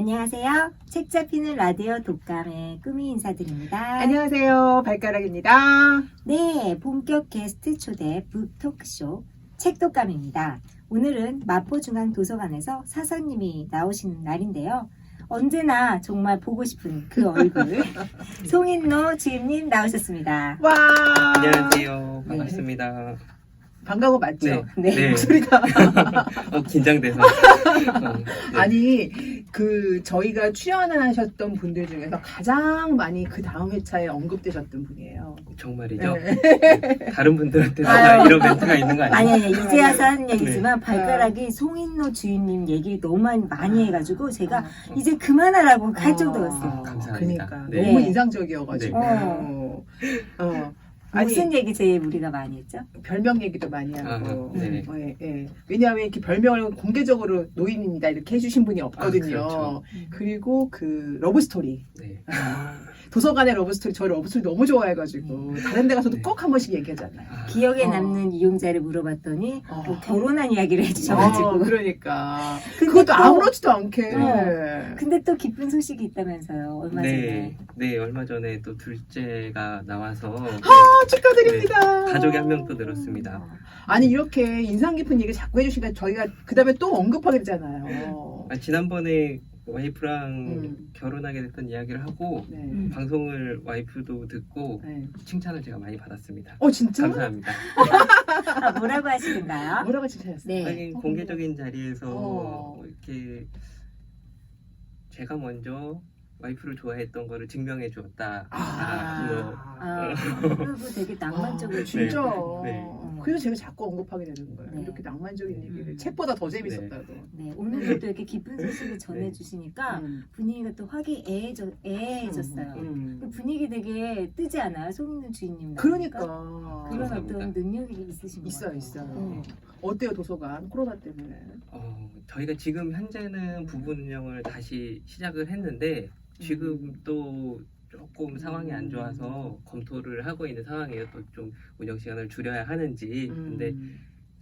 안녕하세요. 책 잡히는 라디오 독감의 꾸미 인사드립니다. 안녕하세요. 발가락입니다. 네, 본격 게스트 초대 북토크쇼 책독감입니다. 오늘은 마포중앙도서관에서 사서님이 나오시는 날인데요. 언제나 정말 보고 싶은 그 얼굴 송인노 주임님 나오셨습니다. 와. 안녕하세요. 반갑습니다. 반가운 거 맞죠? 네. 네. 목소리가. 긴장돼서. 네. 아니, 저희가 출연하셨던 분들 중에서 가장 많이 그 다음 회차에 언급되셨던 분이에요. 정말이죠. 네. 다른 분들한테도 아유. 이런 멘트가 있는 거 아니에요? 아니 이제 와서 하는 얘기지만 네. 발가락이 송인노 주임님 얘기 너무 많이 해가지고 제가 어. 이제 그만하라고 할 정도였어요. 감사합니다. 그러니까 네. 너무 네. 인상적이어가지고. 아니, 무슨 얘기 제일 우리가 많이 했죠? 별명 얘기도 많이 하고. 네. 예. 왜냐하면 이렇게 별명을 공개적으로 노인입니다 이렇게 해주신 분이 없거든요. 그렇죠. 그리고 그 러브스토리. 네. 도서관의 러브스토리, 저 러브스토리 너무 좋아해가지고 다른 데 가서도 네. 꼭 한 번씩 얘기하잖아요. 기억에 어. 남는 이용자를 물어봤더니 어. 뭐 결혼한 이야기를 해주셔가지고 그러니까 근데 그것도 또- 아무렇지도 않게. 근데 또 기쁜 소식이 있다면서요 얼마 전에 네. 네, 얼마 전에 또 둘째가 나와서 축하드립니다. 가족이 한 명 또 늘었습니다. 아니 이렇게 인상 깊은 얘기 자꾸 해주시니까 저희가 그 다음에 또 언급하게 되잖아요. 지난번에 와이프랑 음. 결혼하게 됐던 이야기를 하고 네. 방송을 와이프도 듣고 네. 칭찬을 제가 많이 받았습니다. 진짜? 감사합니다. 뭐라고 하시던가요? 뭐라고 칭찬했어요? 네. 하긴 공개적인 자리에서 어. 이렇게 제가 먼저 와이프를 좋아했던 거를 증명해 주었다. 그리고 되게 낭만적으로 진짜. 네. 그래서 제가 자꾸 언급하게 되는 거예요. 네. 이렇게 낭만적인 얘기를 음. 책보다 더 재밌었다고. 네, 오늘도 또 이렇게 기쁜 소식을 전해주시니까 음. 분위기가 또 애해졌어요. 그 분위기 되게 뜨지 않아요? 송인노 주인님 나오니까? 그러니까. 그런 감사합니다. 어떤 능력이 있으신 것 있어요, 같아요. 있어요. 어때요 도서관 코로나 때문에? 저희가 지금 현재는 부분 운영을 다시 시작을 했는데 지금 또 조금 상황이 안 좋아서 검토를 하고 있는 상황이에요. 또 좀 운영 시간을 줄여야 하는지. 근데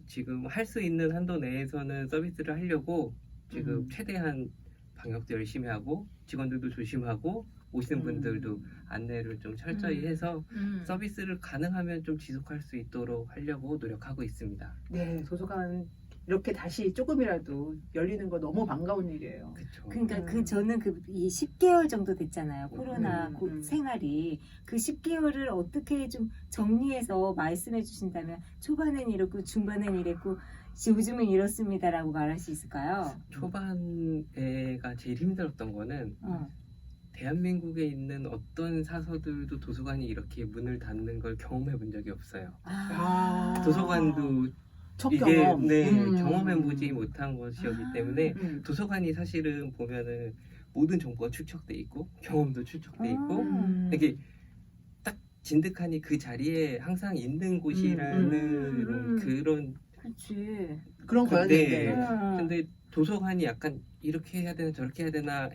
지금 할 수 있는 한도 내에서는 서비스를 하려고 지금 최대한 방역도 열심히 하고 직원들도 조심하고 오시는 분들도 안내를 좀 철저히 해서 서비스를 가능하면 좀 지속할 수 있도록 하려고 노력하고 있습니다. 네, 도서관 이렇게 다시 조금이라도 열리는 거 너무 반가운 일이에요. 그렇죠. 그러니까 저는 이 10개월 정도 됐잖아요. 코로나 음. 생활이. 그 10개월을 어떻게 좀 정리해서 말씀해 주신다면 초반엔 이렇고 중반엔 이랬고 요즘은 이렇습니다라고 말할 수 있을까요? 초반에가 제일 힘들었던 거는 어. 대한민국에 있는 어떤 사서들도 도서관이 이렇게 문을 닫는 걸 경험해 본 적이 없어요. 도서관도 첫 이게 경험. 경험해보지 못한 것이었기 때문에 도서관이 사실은 보면은 모든 정보가 축적돼 있고 경험도 축적돼 있고 이게 딱 진득하니 그 자리에 항상 있는 곳이라는 그런 그렇지. 그런 네. 거였는데. 근데 도서관이 약간 이렇게 해야 되나 저렇게 해야 되나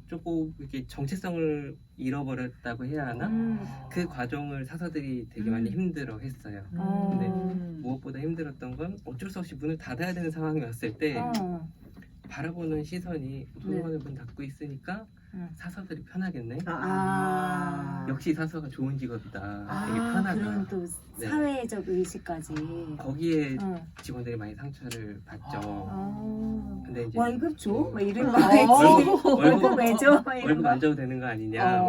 조금 이렇게 정체성을 잃어버렸다고 해야 하나? 그 과정을 사서들이 되게 많이 힘들어 했어요. 근데 무엇보다 힘들었던 건 어쩔 수 없이 문을 닫아야 되는 상황이 왔을 때 바라보는 시선이 도서관에 문 닫고 있으니까 사서들이 편하겠네. 역시 사서가 좋은 직업이다. 되게 편하다. 그런 또 네. 사회적 의식까지. 거기에 직원들이 많이 상처를 받죠. 근데 이제 월급 줘? 막 이런 어. 거 알지? 월급 왜 줘? 막 이런 월급 거. 안 줘도 되는 거 아니냐.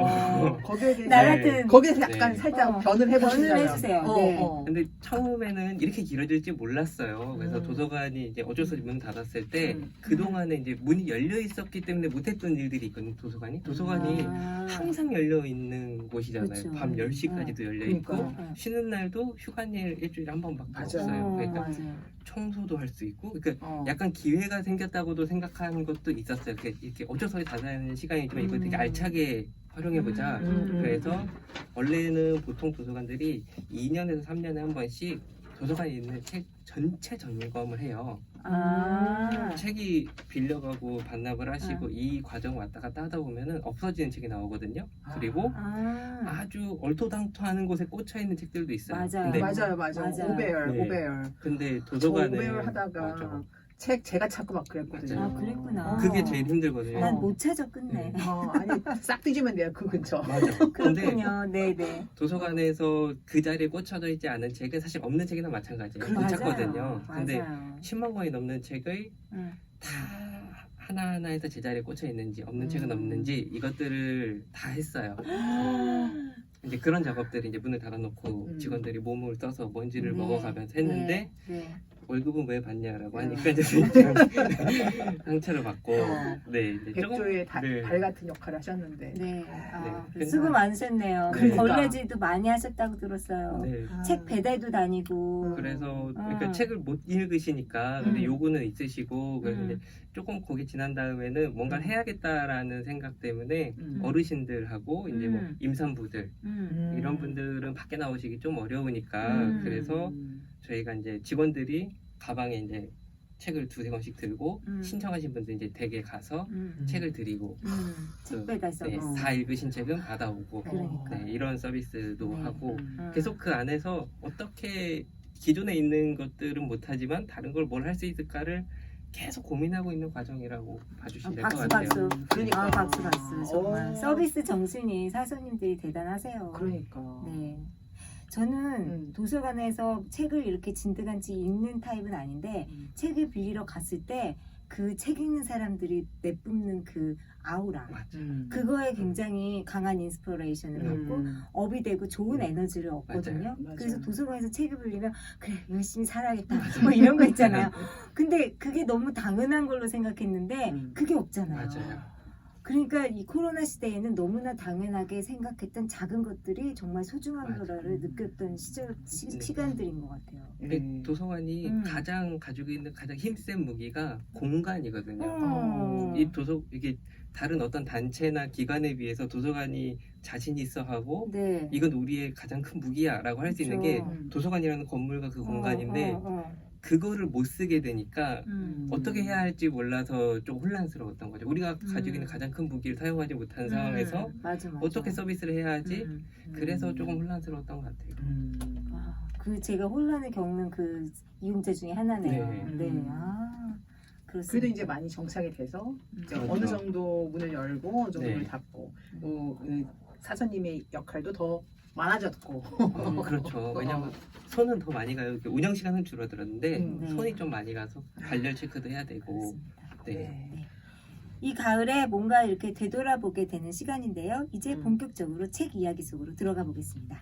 거기에 대해서 나 네. 같은 거기에서 약간 네. 살짝 변을 해보시잖아요. 변을 해주세요. 네. 근데 처음에는 이렇게 길어질지 몰랐어요. 그래서 도서관이 이제 어쩔 수 없이 문 닫았을 때 그동안에 이제 문이 열려 있었기 때문에 못했던 일들이 있거든요. 도서관이 항상 열려 있는 곳이잖아요. 그렇죠. 밤 10시까지도 열려 있고 그러니까. 쉬는 날도 휴관일 일주일에 한 번밖에 맞아요. 없어요. 그러니까 맞아요. 청소도 할 수 있고 그러니까 약 약간 기회가 생겼다고도 생각한 것도 있었어요. 이렇게 어쩔 수 없이 닫아야 시간이지만 이거 되게 알차게 활용해보자. 그래서 원래는 보통 도서관들이 2년에서 3년에 한 번씩 도서관에 있는 책 전체 점검을 해요. 책이 빌려가고 반납을 하시고 이 과정 왔다 갔다 하다 보면은 없어지는 책이 나오거든요. 그리고 아주 얼토당토하는 곳에 꽂혀 있는 책들도 있어요. 맞아요. 근데, 맞아요. 맞아요. 오배열, 네. 오배열. 근데 저 도서관은 오배열 하다가 맞아. 책 제가 찾고 막 그랬거든요. 맞아요. 아, 그랬구나. 그게 제일 힘들거든요. 난 못 찾아 끝내. 네. 아니 싹 뒤지면 돼요 그 근처. 맞아. 근데 그렇군요. 네네. 도서관에서 그 자리에 꽂혀져 있지 않은 책은 사실 없는 책이나 마찬가지예요. 못 찾거든요. 근데 맞아요. 10만 권이 넘는 책을 응. 다 하나하나에서 제자리에 꽂혀 있는지 없는 책은 음. 없는지 이것들을 다 했어요. 이제 그런 작업들이 이제 문을 닫아놓고 직원들이 몸을 써서 먼지를 네. 먹어가면서 했는데 네. 월급은 왜 받냐라고 음. 하니까 이제 상처를 받고 네 이제 조금 백조의 네. 발 같은 역할을 하셨는데. 네. 아, 네. 수고 많으셨네요. 그러니까. 걸레질도 많이 하셨다고 들었어요. 네. 아. 책 배달도 다니고. 그래서 그러니까 음. 책을 못 읽으시니까 근데 음. 요구는 있으시고 그래서 음. 이제 조금 거기 지난 다음에는 뭔가를 해야겠다라는 생각 때문에 어르신들하고 이제 뭐 음. 임산부들 이런 분들은 밖에 나오시기 좀 어려우니까 음. 그래서 저희가 이제 직원들이 가방에 이제 책을 두세 권씩 들고 음. 신청하신 분들 이제 댁에 가서 책을 드리고 책 배달 서비스. 네, 다 읽으신 책은 받아오고 그러니까. 네, 이런 서비스도 네. 하고 음. 계속 그 안에서 어떻게 기존에 있는 것들은 못하지만 다른 걸 뭘 할 수 있을까를 계속 고민하고 있는 과정이라고 봐주시면 될 것 박수 같아요. 박수. 그러니까. 아, 박수 박수. 정말 어. 서비스 정신이 사수님들이 대단하세요. 그러니까. 네. 저는 음. 도서관에서 책을 이렇게 진드간지 읽는 타입은 아닌데 책을 빌리러 갔을 때 그 책 읽는 사람들이 내뿜는 그 아우라 맞아. 그거에 굉장히 강한 인스피레이션을 받고 업이 되고 좋은 에너지를 얻거든요. 맞아요. 그래서 도서관에서 책을 빌리면 그래 열심히 살아야겠다 뭐 이런 거 있잖아요. 근데 그게 너무 당연한 걸로 생각했는데 그게 없잖아요. 맞아요. 그러니까 이 코로나 시대에는 너무나 당연하게 생각했던 작은 것들이 정말 소중한 맞아요. 거라를 느꼈던 시간들인 것 같아요. 근데 도서관이 가장 가지고 있는 가장 힘센 무기가 공간이거든요. 이게 다른 어떤 단체나 기관에 비해서 도서관이 자신 있어 하고 네. 이건 우리의 가장 큰 무기야라고 할 수 있는 게 그렇죠. 도서관이라는 건물과 그 공간인데 그거를 못 쓰게 되니까 어떻게 해야 할지 몰라서 좀 혼란스러웠던 거죠. 우리가 가지고 있는 가장 큰 무기를 사용하지 못한 상황에서 맞아. 어떻게 서비스를 해야 하지? 그래서 조금 혼란스러웠던 것 같아요. 아, 그 제가 혼란을 겪는 그 이용자 중에 하나네요. 네. 네. 아, 그렇습니다. 그래도 이제 많이 정착이 돼서 이제 그렇죠. 어느 정도 문을 열고 어느 정도 네. 문을 닫고 또 사장님의 역할도 더 많아졌고. 그렇죠. 왜냐면 손은 더 많이 가요. 이렇게 운영 시간은 줄어들었는데 네. 손이 좀 많이 가서 발열 체크도 해야 되고. 그렇습니다. 네. 이 가을에 뭔가 이렇게 되돌아보게 되는 시간인데요. 이제 음. 본격적으로 책 이야기 속으로 들어가 보겠습니다.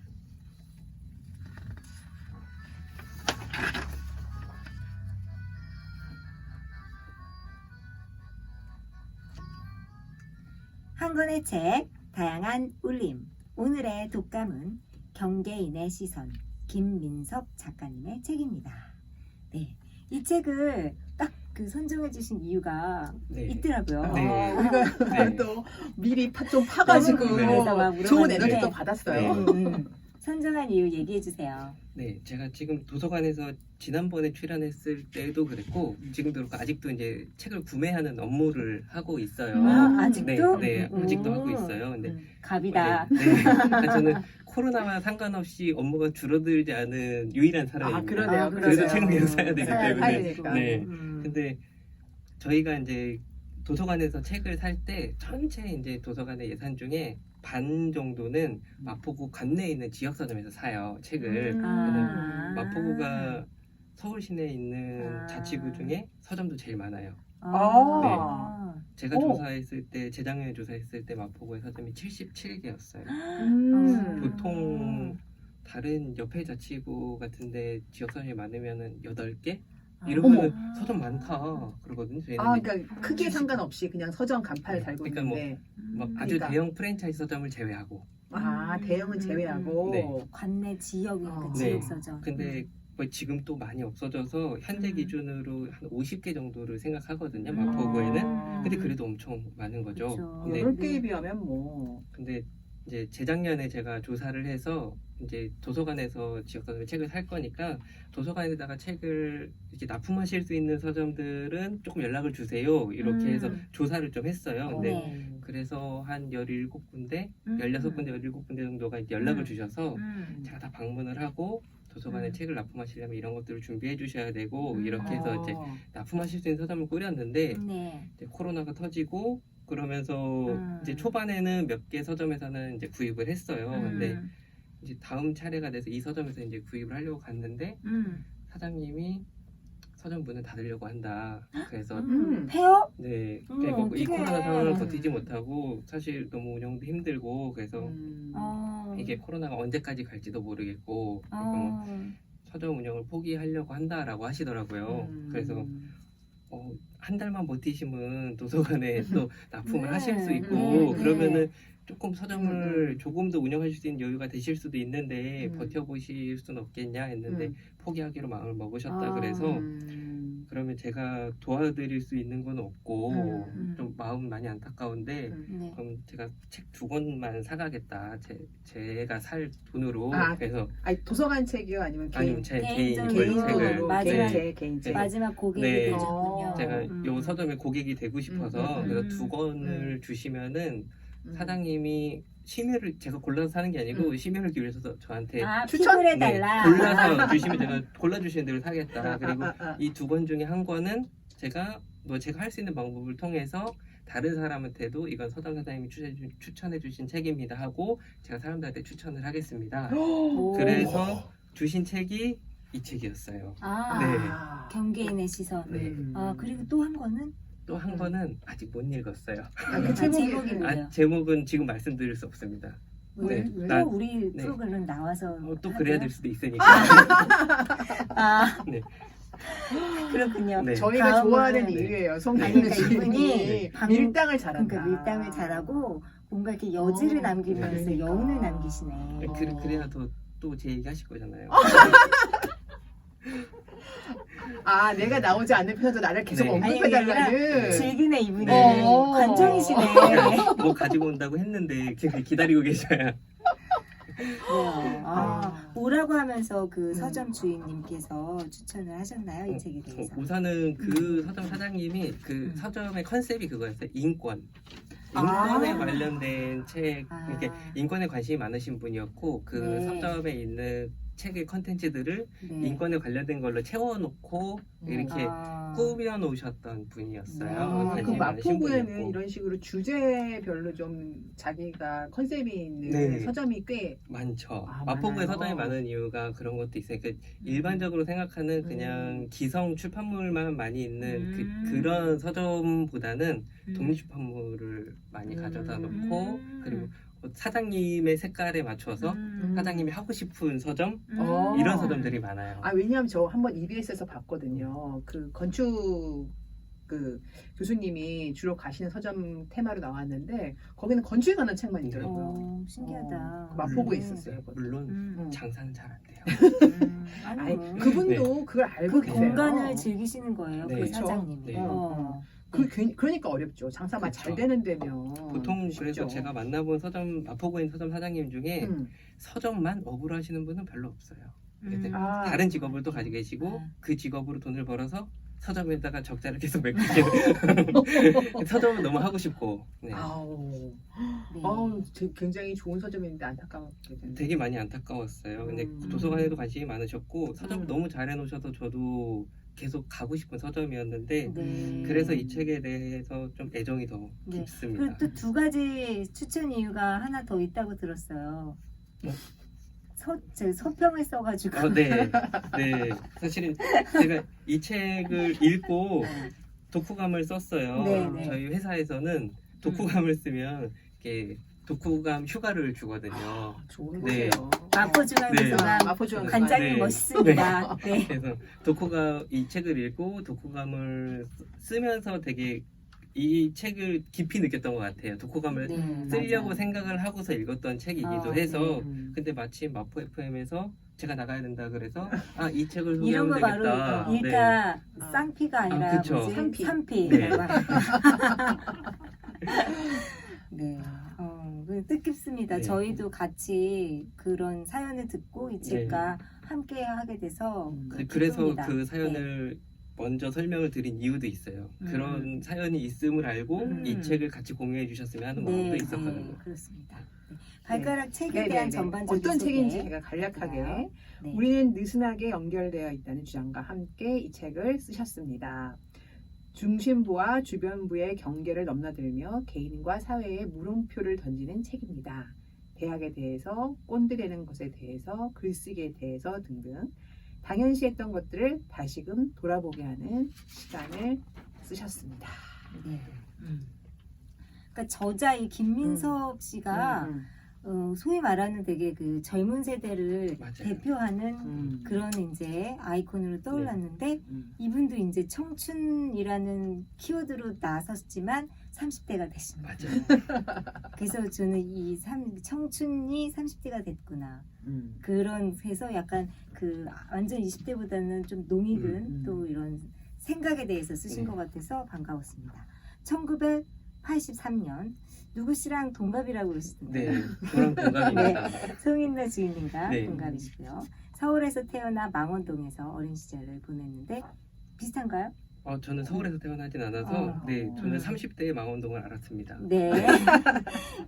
한 권의 책, 다양한 울림. 오늘의 독감은 경계인의 시선, 김민석 작가님의 책입니다. 네, 이 책을 딱 그 선정해 주신 이유가 네. 있더라고요. 네. 우리가 네. 또 미리 좀 파가지고 네. 그래서 막 좋은 물어봤는데 에너지 또 받았어요. 선정한 이유 얘기해 주세요. 네, 제가 지금 도서관에서 지난번에 출연했을 때도 그랬고 지금도 그렇고 아직도 이제 책을 구매하는 업무를 하고 있어요. 아직도? 네, 아직도 하고 있어요. 근데 갑이다. 네, 그러니까 저는 코로나와 상관없이 업무가 줄어들지 않은 유일한 사람입니다. 그러네요. 그래도 책은 계속 사야 되기 사야 때문에. 되니까. 네. 근데 저희가 이제 도서관에서 책을 살 때 전체 이제 도서관의 예산 중에 반 정도는 마포구 관내에 있는 지역 서점에서 사요 책을. 마포구가 서울 시내에 있는 자치구 중에 서점도 제일 많아요. 제가 오. 조사했을 때 재작년에 조사했을 때 마포구의 서점이 77개였어요. 보통 다른 옆에 자치구 같은데 지역 서점이 많으면은 8개? 이러면은 서점 많다 그러거든요. 저희는 아, 이제 그러니까 크기에 상관없이 그냥 서점 간판을 네, 달고 그러니까 뭐 있는데 막 아주 그러니까. 대형 프랜차이즈 서점을 제외하고. 대형은 제외하고 네. 관내 지역이니까 네. 지역 서점. 근데 뭐 지금 또 많이 없어져서 현재 기준으로 한 50개 정도를 생각하거든요. 음. 마포구에는. 근데 그래도 엄청 많은 거죠. 그쵸. 근데 10개에 비하면 뭐 근데 이제 재작년에 제가 조사를 해서 이제 도서관에서 지역서점에 책을 살 거니까 도서관에다가 책을 이렇게 납품하실 수 있는 서점들은 조금 연락을 주세요. 이렇게 해서 조사를 좀 했어요. 근데 네. 그래서 한 17군데, 16군데, 17군데 정도가 이제 연락을 주셔서 제가 다 방문을 하고 도서관에 책을 납품하시려면 이런 것들을 준비해 주셔야 되고 이렇게 해서 이제 어. 납품하실 수 있는 서점을 꾸렸는데 네. 이제 코로나가 터지고 그러면서 음. 이제 초반에는 몇 개 서점에서는 이제 구입을 했어요. 근데 이제 다음 차례가 돼서 이 서점에서 이제 구입을 하려고 갔는데 사장님이 서점 문을 닫으려고 한다. 그래서 폐업? 네, 음, 그리고 이 어떡해. 코로나 상황을 버티지 못하고 사실 너무 운영도 힘들고 그래서 이게 코로나가 언제까지 갈지도 모르겠고 그러니까 뭐 서점 운영을 포기하려고 한다라고 하시더라고요. 그래서 한 달만 버티시면 도서관에 또 납품을 네, 하실 수 있고 네, 그러면은 조금 서점을 조금 더 운영하실 수 있는 여유가 되실 수도 있는데 버텨보실 수는 없겠냐 했는데 포기하기로 마음을 먹으셨다 그래서 그러면 제가 도와드릴 수 있는 건 없고 좀 마음 많이 안타까운데 네. 그럼 제가 책 2권만 사가겠다 제가 살 돈으로 아, 그래서 아니 도서관 책이요 아니면 아니면 제 개인 개인적으로 책을 마지막- 네. 개인책. 마지막 고객이 네. 되셨군요. 제가 요 서점의 고객이 되고 싶어서 그래서 2권을 주시면은 사장님이 심의를 제가 골라서 사는 게 아니고 심의를 기울여서 저한테 추천? 픽을 해달라. 네, 골라서 주시면 제가 골라주시는 대로 사겠다. 그리고 이 2권 중에 한 권은 제가 제가 할 수 있는 방법을 통해서 다른 사람한테도 이건 서점 사장님이 추천해 주신 책입니다 하고 제가 사람들한테 추천을 하겠습니다. 오. 그래서 주신 책이 이 책이었어요. 아, 네. 경계인의 시선. 네. 아, 그리고 또 한 거는? 또 한 권은 아직 못 읽었어요. 그 제목이 제목이 뭐예요? 제목은 지금 말씀드릴 수 없습니다. 왜? 네. 또 나- 우리 네. 프로그램 나와서 또 하고요? 그래야 될 수도 있으니까. 아, 네. 그렇군요. 네. 저희가 다음은- 좋아하는 네. 이유예요. 송혜교 그러니까 주인이 이분이 밀당을 잘한다. 그러니까 밀당을 잘하고 뭔가 이렇게 여지를 남기면서 그러니까. 여운을 남기시네. 그래야 또 제 얘기 하실 거잖아요. 아 내가 나오지 않는 편에서 나를 계속 네. 언급해달라는. 즐기네 이분이. 네. 관종이시네. 뭐 가지고 온다고 했는데 지금 기다리고 계셔요. 그래요. 아, 뭐라고 하면서 그 서점 주인님께서 추천을 하셨나요? 이 책에 대해서? 우선은 그 서점 사장님이 그 서점의 컨셉이 그거였어요. 인권에 관련된 책, 이렇게 인권에 관심이 많으신 분이었고 그 네. 서점에 있는 책의 컨텐츠들을 네. 인권에 관련된 걸로 채워놓고 이렇게 꾸며 놓으셨던 분이었어요. 네. 그 관심이 많으신 마포구에는 분이었고. 이런 식으로 주제별로 좀 자기가 컨셉이 있는 네. 서점이 꽤 많죠. 아, 마포구에 많아요. 서점이 많은 이유가 그런 것도 있어요. 그러니까 일반적으로 생각하는 그냥 기성 출판물만 많이 있는 그런 서점보다는 독립출판물을 많이 가져다 놓고 그리고 사장님의 색깔에 맞춰서 사장님이 하고 싶은 서점 이런 서점들이 많아요. 아 왜냐하면 저 한번 EBS에서 봤거든요. 그 건축 그 교수님이 주로 가시는 서점 테마로 나왔는데 거기는 건축에 관한 책만 있더라고요. 신기하다. 마포구에 있었어요. 그것도. 물론 장사는 잘 안 돼요. 아니 아니, 그분도 그걸 알고 그 계세요. 공간을 즐기시는 거예요. 네. 그 그렇죠. 사장님이. 네. 그러니까 어렵죠. 장사만 잘 그렇죠. 되는 데면 보통 쉽죠. 그래서 제가 만나본 서점 마포구에 있는 서점 사장님 중에 서점만 업으로 하시는 분은 별로 없어요. 근데 아. 다른 직업을 또 가지고 계시고 아. 그 직업으로 돈을 벌어서 서점에다가 적자를 계속 메꾸시는 서점은 너무 하고 싶고 네. 아우, 네. 굉장히 좋은 서점인데 안타깝게 되네. 되게 많이 안타까웠어요. 근데 도서관에도 관심이 많으셨고 서점 너무 잘 해놓으셔서 저도 계속 가고 싶은 서점이었는데 네. 그래서 이 책에 대해서 좀 애정이 더 네. 깊습니다. 그리고 또 2가지 추천 이유가 하나 더 있다고 들었어요. 뭐? 서평을 써가지고. 네. 사실은 제가 이 책을 읽고 독후감을 썼어요. 네, 네. 저희 회사에서는 독후감을 쓰면 이렇게 독후감 휴가를 주거든요. 좋은 네. 거예요. 마포중앙도서관 마포중앙도서관. 관장님 네. 멋있습니다. 네. 그래서 이 책을 읽고 독후감을 쓰면서 되게 이 책을 깊이 느꼈던 것 같아요. 독후감을 네, 쓰려고 맞아요. 생각을 하고서 읽었던 책이기도 아, 해서 네. 근데 마침 마포 FM에서 제가 나가야 된다 그래서 이 책을 이런 소개하면 거 바로 되겠다. 일타 네. 쌍피가 아니라 그쵸. 뭐지? 삼피. 네. 네. 뜻깊습니다. 네. 저희도 같이 그런 사연을 듣고 이 책과 함께 하게 돼서 그래서 기쁩니다. 그 사연을 먼저 설명을 드린 이유도 있어요. 그런 사연이 있음을 알고 이 책을 같이 공유해 주셨으면 하는 마음도 있었거든요. 그렇습니다. 발가락 책에 네, 대한 네, 네. 전반적인 어떤 소개. 책인지 제가 간략하게 네. 우리는 느슨하게 연결되어 있다는 주장과 함께 이 책을 쓰셨습니다. 중심부와 주변부의 경계를 넘나들며 개인과 사회에 물음표를 던지는 책입니다. 대학에 대해서, 꼰대되는 것에 대해서, 글쓰기에 대해서 등등 당연시했던 것들을 다시금 돌아보게 하는 시간을 쓰셨습니다. 네. 그러니까 저자 이 김민석 씨가 소위 말하는 되게 그 젊은 세대를 맞아요. 대표하는 그런 이제 아이콘으로 떠올랐는데 이분도 이제 청춘이라는 키워드로 나섰지만 30대가 됐습니다. 맞아요. 그래서 저는 이 청춘이 30대가 됐구나. 그런 해서 약간 그 완전 20대보다는 좀 농익은 또 이런 생각에 대해서 쓰신 네. 것 같아서 반가웠습니다. 1983년 누구 씨랑 동갑이라고 그러시던데요. 네, 저랑 동갑입니다. 송인나 지인님과 네. 동갑이시고요. 서울에서 태어나 망원동에서 어린 시절을 보냈는데 비슷한가요? 저는 서울에서 태어나진 않아서 네, 저는 30대에 망원동을 알았습니다. 네.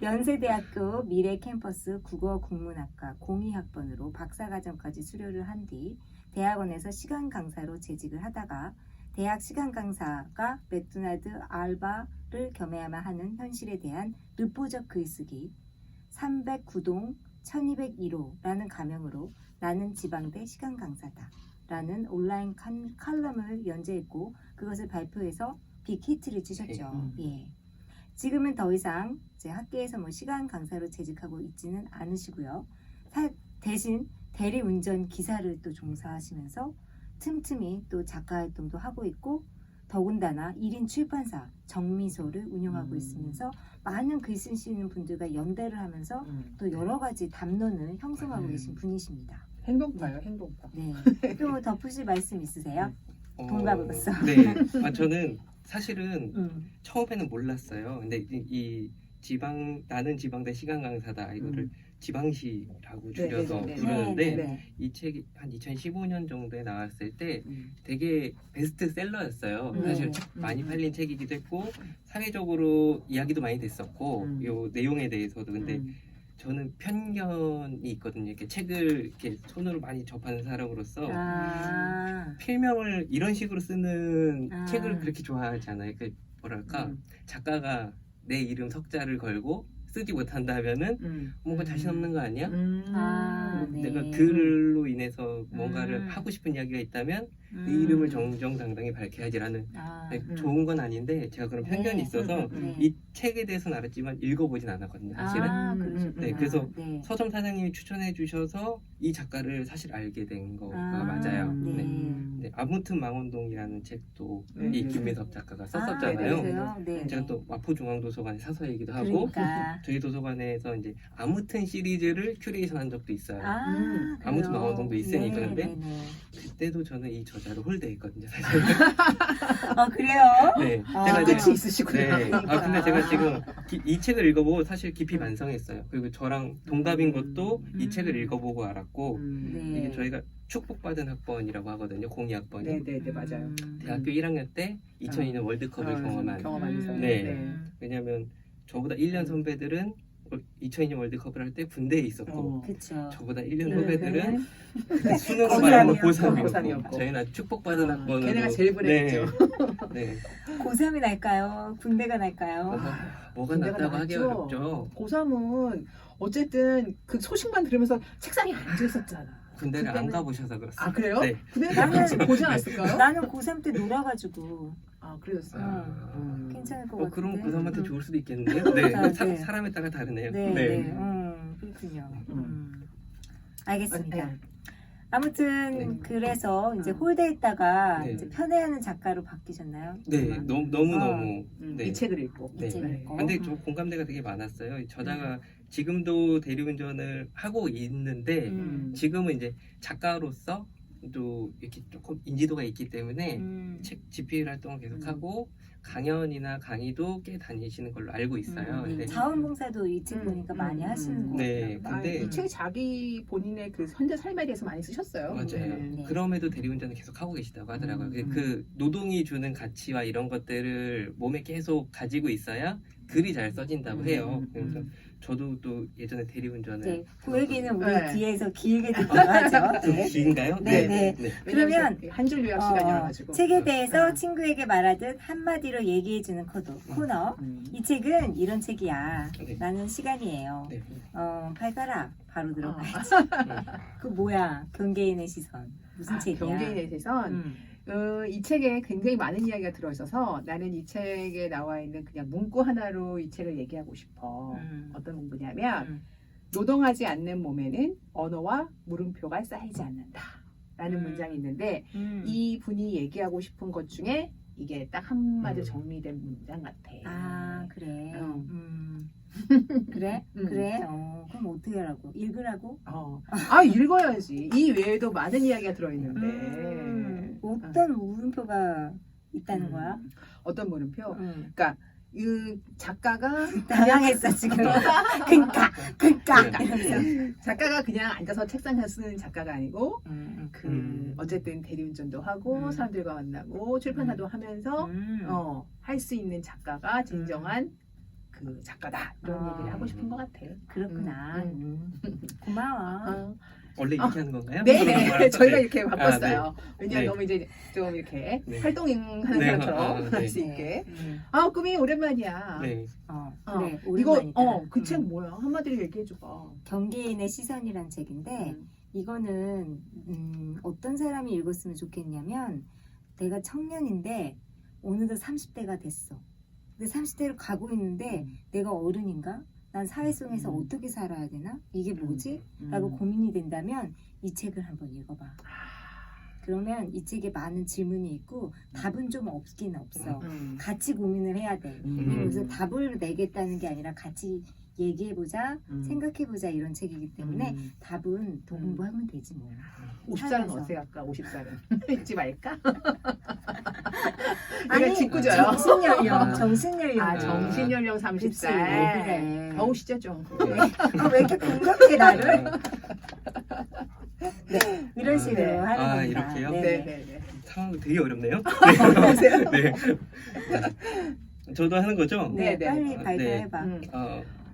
연세대학교 미래 캠퍼스 국어국문학과 02학번으로 박사과정까지 수료를 한 뒤 대학원에서 시간 강사로 재직을 하다가 대학 시간 강사가 맥도날드 알바를 겸해야만 하는 현실에 대한 르포적 글쓰기 309동 1201호라는 가명으로 나는 지방대 시간 강사다 라는 온라인 칼럼을 연재했고 그것을 발표해서 빅히트를 치셨죠. 예. 지금은 더 이상 이제 학계에서 뭐 시간 강사로 재직하고 있지는 않으시고요. 대신 대리운전 기사를 또 종사하시면서 틈틈이 또 작가 활동도 하고 있고 더군다나 1인 출판사 정미소를 운영하고 있으면서 많은 글 쓰시는 분들과 연대를 하면서 또 여러 가지 담론을 형성하고 계신 분이십니다. 행복파요, 행복파. 네. 또 덧붙일 말씀 있으세요? 동갑으로서. 네. 저는 사실은 음. 처음에는 몰랐어요. 근데 나는 지방대 시간 강사다 이거를 지방시라고 줄여서 네, 네, 네. 부르는데 네. 이 책이 한 2015년 정도에 나왔을 때 되게 베스트셀러였어요. 네. 사실 많이 팔린 책이기도 했고 사회적으로 이야기도 많이 됐었고 요 내용에 대해서도 근데 저는 편견이 있거든요. 이렇게 책을 이렇게 손으로 많이 접하는 사람으로서 필명을 이런 식으로 쓰는 책을 그렇게 좋아하지 않아요. 그 뭐랄까 작가가 내 이름 석자를 걸고 쓰지 못한다면은 뭔가 자신 없는 거 아니야? 네. 내가 글로 인해서 뭔가를 하고 싶은 이야기가 있다면 내 이름을 정정당당히 밝혀야지라는 좋은 건 아닌데 제가 그런 편견이 있어서 이 책에 대해서는 알았지만 읽어보진 않았거든요. 사실은. 그러셨구나. 네, 그래서 네. 서점 사장님이 추천해 주셔서 이 작가를 사실 알게 된 거가 맞아요. 네. 네, 아무튼 망원동이라는 책도 네. 이 김민석 작가가 썼었잖아요. 그러세요? 네. 제가 또 마포중앙도서관에 사서 얘기도 하고 그러니까. 저희 도서관에서 이제 아무튼 시리즈를 큐레이션한 적도 있어요. 아무튼 그래요? 망원동도 있으니까. 네, 근데 네, 네. 그때도 저는 이 저자를 홀대했거든요, 사실. 그래요? 네, 아, 이제 끝이 있으시구나. 네. 근데 제가 지금 이 책을 읽어보고 사실 깊이 반성했어요. 그리고 저랑 동갑인 것도 이 책을 읽어보고 알았고 네. 이게 저희가 축복받은 학번이라고 하거든요. 02학번이. 네, 맞아요. 대학교 1학년 때 2002년 월드컵을 경험한. 네. 왜냐면 저보다 1년 선배들은 2002년 월드컵을 할 때 군대에 있었고 그렇죠. 저보다 1년 후배들은 수능을 고3이었고. 말하면 고3이었고. 고3이었고 저희는 축복받은 학번으로 걔네가 제일 불행했죠. 네. 고3이 날까요? 군대가 날까요? 뭐가 군대가 낫다고 하기 나갔죠. 어렵죠. 고3은 어쨌든 그 소식만 들으면서 책상에 앉아 있었잖아. 군대를 안 그때는- 가보셔서 그렇습니다. 아 그래요? 네. 근데 나는- 같이 보지 않았을까요? 나는 고3 때 놀아가지고 아 그러셨어요. 아, 괜찮을 것 같은데. 그럼 고3한테 좋을 수도 있겠는데요. 네. 네. 네. 사람에 따라 다르네요. 네, 네. 그렇군요. 알겠습니다. 네. 아무튼 네. 그래서 이제 홀대했다가 네. 이제 편애하는 작가로 바뀌셨나요? 네, 너무 네. 이 책을 읽고. 네. 이 책을 읽고. 근데 좀 공감대가 되게 많았어요. 이 저자가 지금도 대리운전을 하고 있는데 지금은 이제 작가로서 또 이렇게 조금 인지도가 있기 때문에 책 집필 활동을 계속하고 강연이나 강의도 꽤 다니시는 걸로 알고 있어요. 근데 자원봉사도 이 책 보니까 많이 하시는 거 네, 같아요. 근데- 이 책이 자기 본인의 그 현대 삶에 대해서 많이 쓰셨어요. 맞아요. 네. 그럼에도 대리운전을 계속 하고 계시다고 하더라고요. 음. 그 노동이 주는 가치와 이런 것들을 몸에 계속 가지고 있어야 글이 잘 써진다고 해요. 그래서 음. 저도 또 예전에 대리운전을 네, 그 얘기는 우리 네. 뒤에서 길게 듣기로 하죠. 좀 네. 긴가요? 네, 네. 왜냐면 그러면 한 줄 요약 시간이어가지고. 책에 대해서 음. 친구에게 말하듯 한마디로 얘기해주는 코너. 이 책은 이런 책이야. 네. 나는 시간이에요. 네. 팔가라. 바로 들어가야지. 음. 그 뭐야? 경계인의 시선. 무슨 책이야? 경계인에 대해선 음. 이 책에 굉장히 많은 이야기가 들어있어서 나는 이 책에 나와 있는 그냥 문구 하나로 이 책을 얘기하고 싶어. 어떤 문구냐면 음. 노동하지 않는 몸에는 언어와 물음표가 쌓이지 않는다 라는 문장이 있는데 이 분이 얘기하고 싶은 것 중에 이게 딱 한마디로 정리된 문장 같아. 아, 그래. 어. 그래? 음. 그래? 그럼 어떻게 하라고? 읽으라고? 읽어야지. 이 외에도 많은 이야기가 들어있는데 어떤 물음표가 있다는 거야? 어떤 물음표? 음. 이 작가가 당황했어 지금. 그니까 이러면서. 작가가 그냥 앉아서 책상에 쓰는 작가가 아니고 음. 어쨌든 대리운전도 하고 사람들과 만나고 출판사도 하면서 할 수 있는 작가가 진정한 그 작가다 이런 얘기를 하고 싶은 것 같아. 그렇구나. 고마워. 원래 이렇게 하는 건가요? 네, 저희가 네. 이렇게 바꿨어요. 왜냐면 네. 너무 이제 좀 이렇게 네. 활동하는 네, 사람처럼 네. 할 수 있게. 음. 꿈이 오랜만이야. 네. 그래. 이거 오랜만이다. 그 책 뭐야? 한마디로 얘기해줘봐. 경계인의 시선이란 책인데 이거는 어떤 사람이 읽었으면 좋겠냐면 내가 청년인데 어느덧 30대가 됐어. 근데 30대로 가고 있는데 내가 어른인가? 난 사회 속에서 어떻게 살아야 되나? 이게 뭐지? 라고 고민이 된다면 이 책을 한번 읽어봐. 그러면 이 책에 많은 질문이 있고 답은 좀 없긴 없어. 같이 고민을 해야 돼. 그래서 답을 내겠다는 게 아니라 같이 얘기해보자, 생각해보자 이런 책이기 때문에 답은 더 공부하면 되지 뭐. 50살은 살면서. 어떻게 할까? 50살은 읽지 말까? 아니, 내가 짓궂어요. 정신연령, 정신연령. 정신연령 그치, 30살. 그래. 더 오시죠 좀. 왜 이렇게 공격해 나를? 네, 이런 식으로 네. 하는 겁니다. 이렇게요? 네네네. 상황이 되게 어렵네요. 보세요. 네. 저도 하는 거죠? 네, 네, 빨리 네. 발표해봐.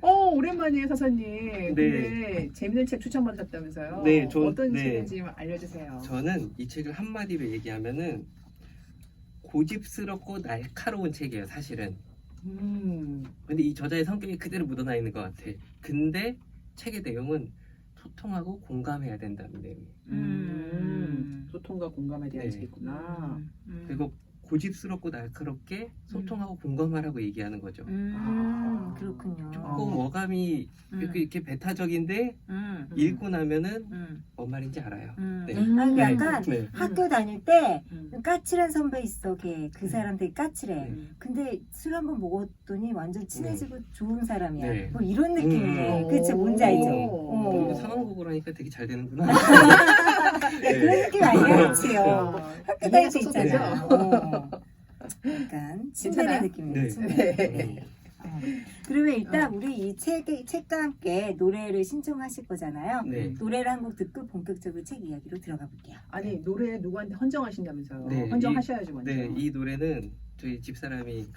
오랜만이에요 사사님. 근데 재밌는 책 추천받으셨다면서요? 네, 어떤 네. 책인지 알려주세요. 저는 이 책을 한마디로 얘기하면은 고집스럽고 날카로운 책이에요, 사실은. 근데 이 저자의 성격이 그대로 묻어나 있는 것 같아. 근데 책의 내용은 소통하고 공감해야 된다는 내용이에요. 소통과 공감에 대한 네. 책이구나. 그리고 고집스럽고 날카롭게 소통하고 공감하라고 얘기하는 거죠. 그렇군요. 조금 어감이 이렇게 배타적인데 읽고 나면은 뭔 말인지 알아요. 네. 아니, 약간 네. 학교 다닐 때 까칠한 선배 있어. 그 사람 되게 까칠해. 근데 술 한 번 먹었더니 완전 친해지고 좋은 사람이야. 네. 뭐 이런 느낌이네. 음. 그치? 뭔지 알죠? 그리고 상황극으로 하니까 되게 잘 되는구나. 네, 그런 느낌 아니야, 그치요? 학교 다닐 때 이해가 있잖아. 약간 친근한 괜찮아요? 느낌이네. 네. 친근한. 그러면 일단 우리 이 책과 함께 노래를 신청하실 거잖아요. 네. 노래를 한 곡 듣고 본격적으로 책 이야기로 들어가 볼게요. 아니 노래 누구한테 헌정하신다면서요? 네, 헌정하셔야지 먼저. 네, 이 노래는 저희 집사람이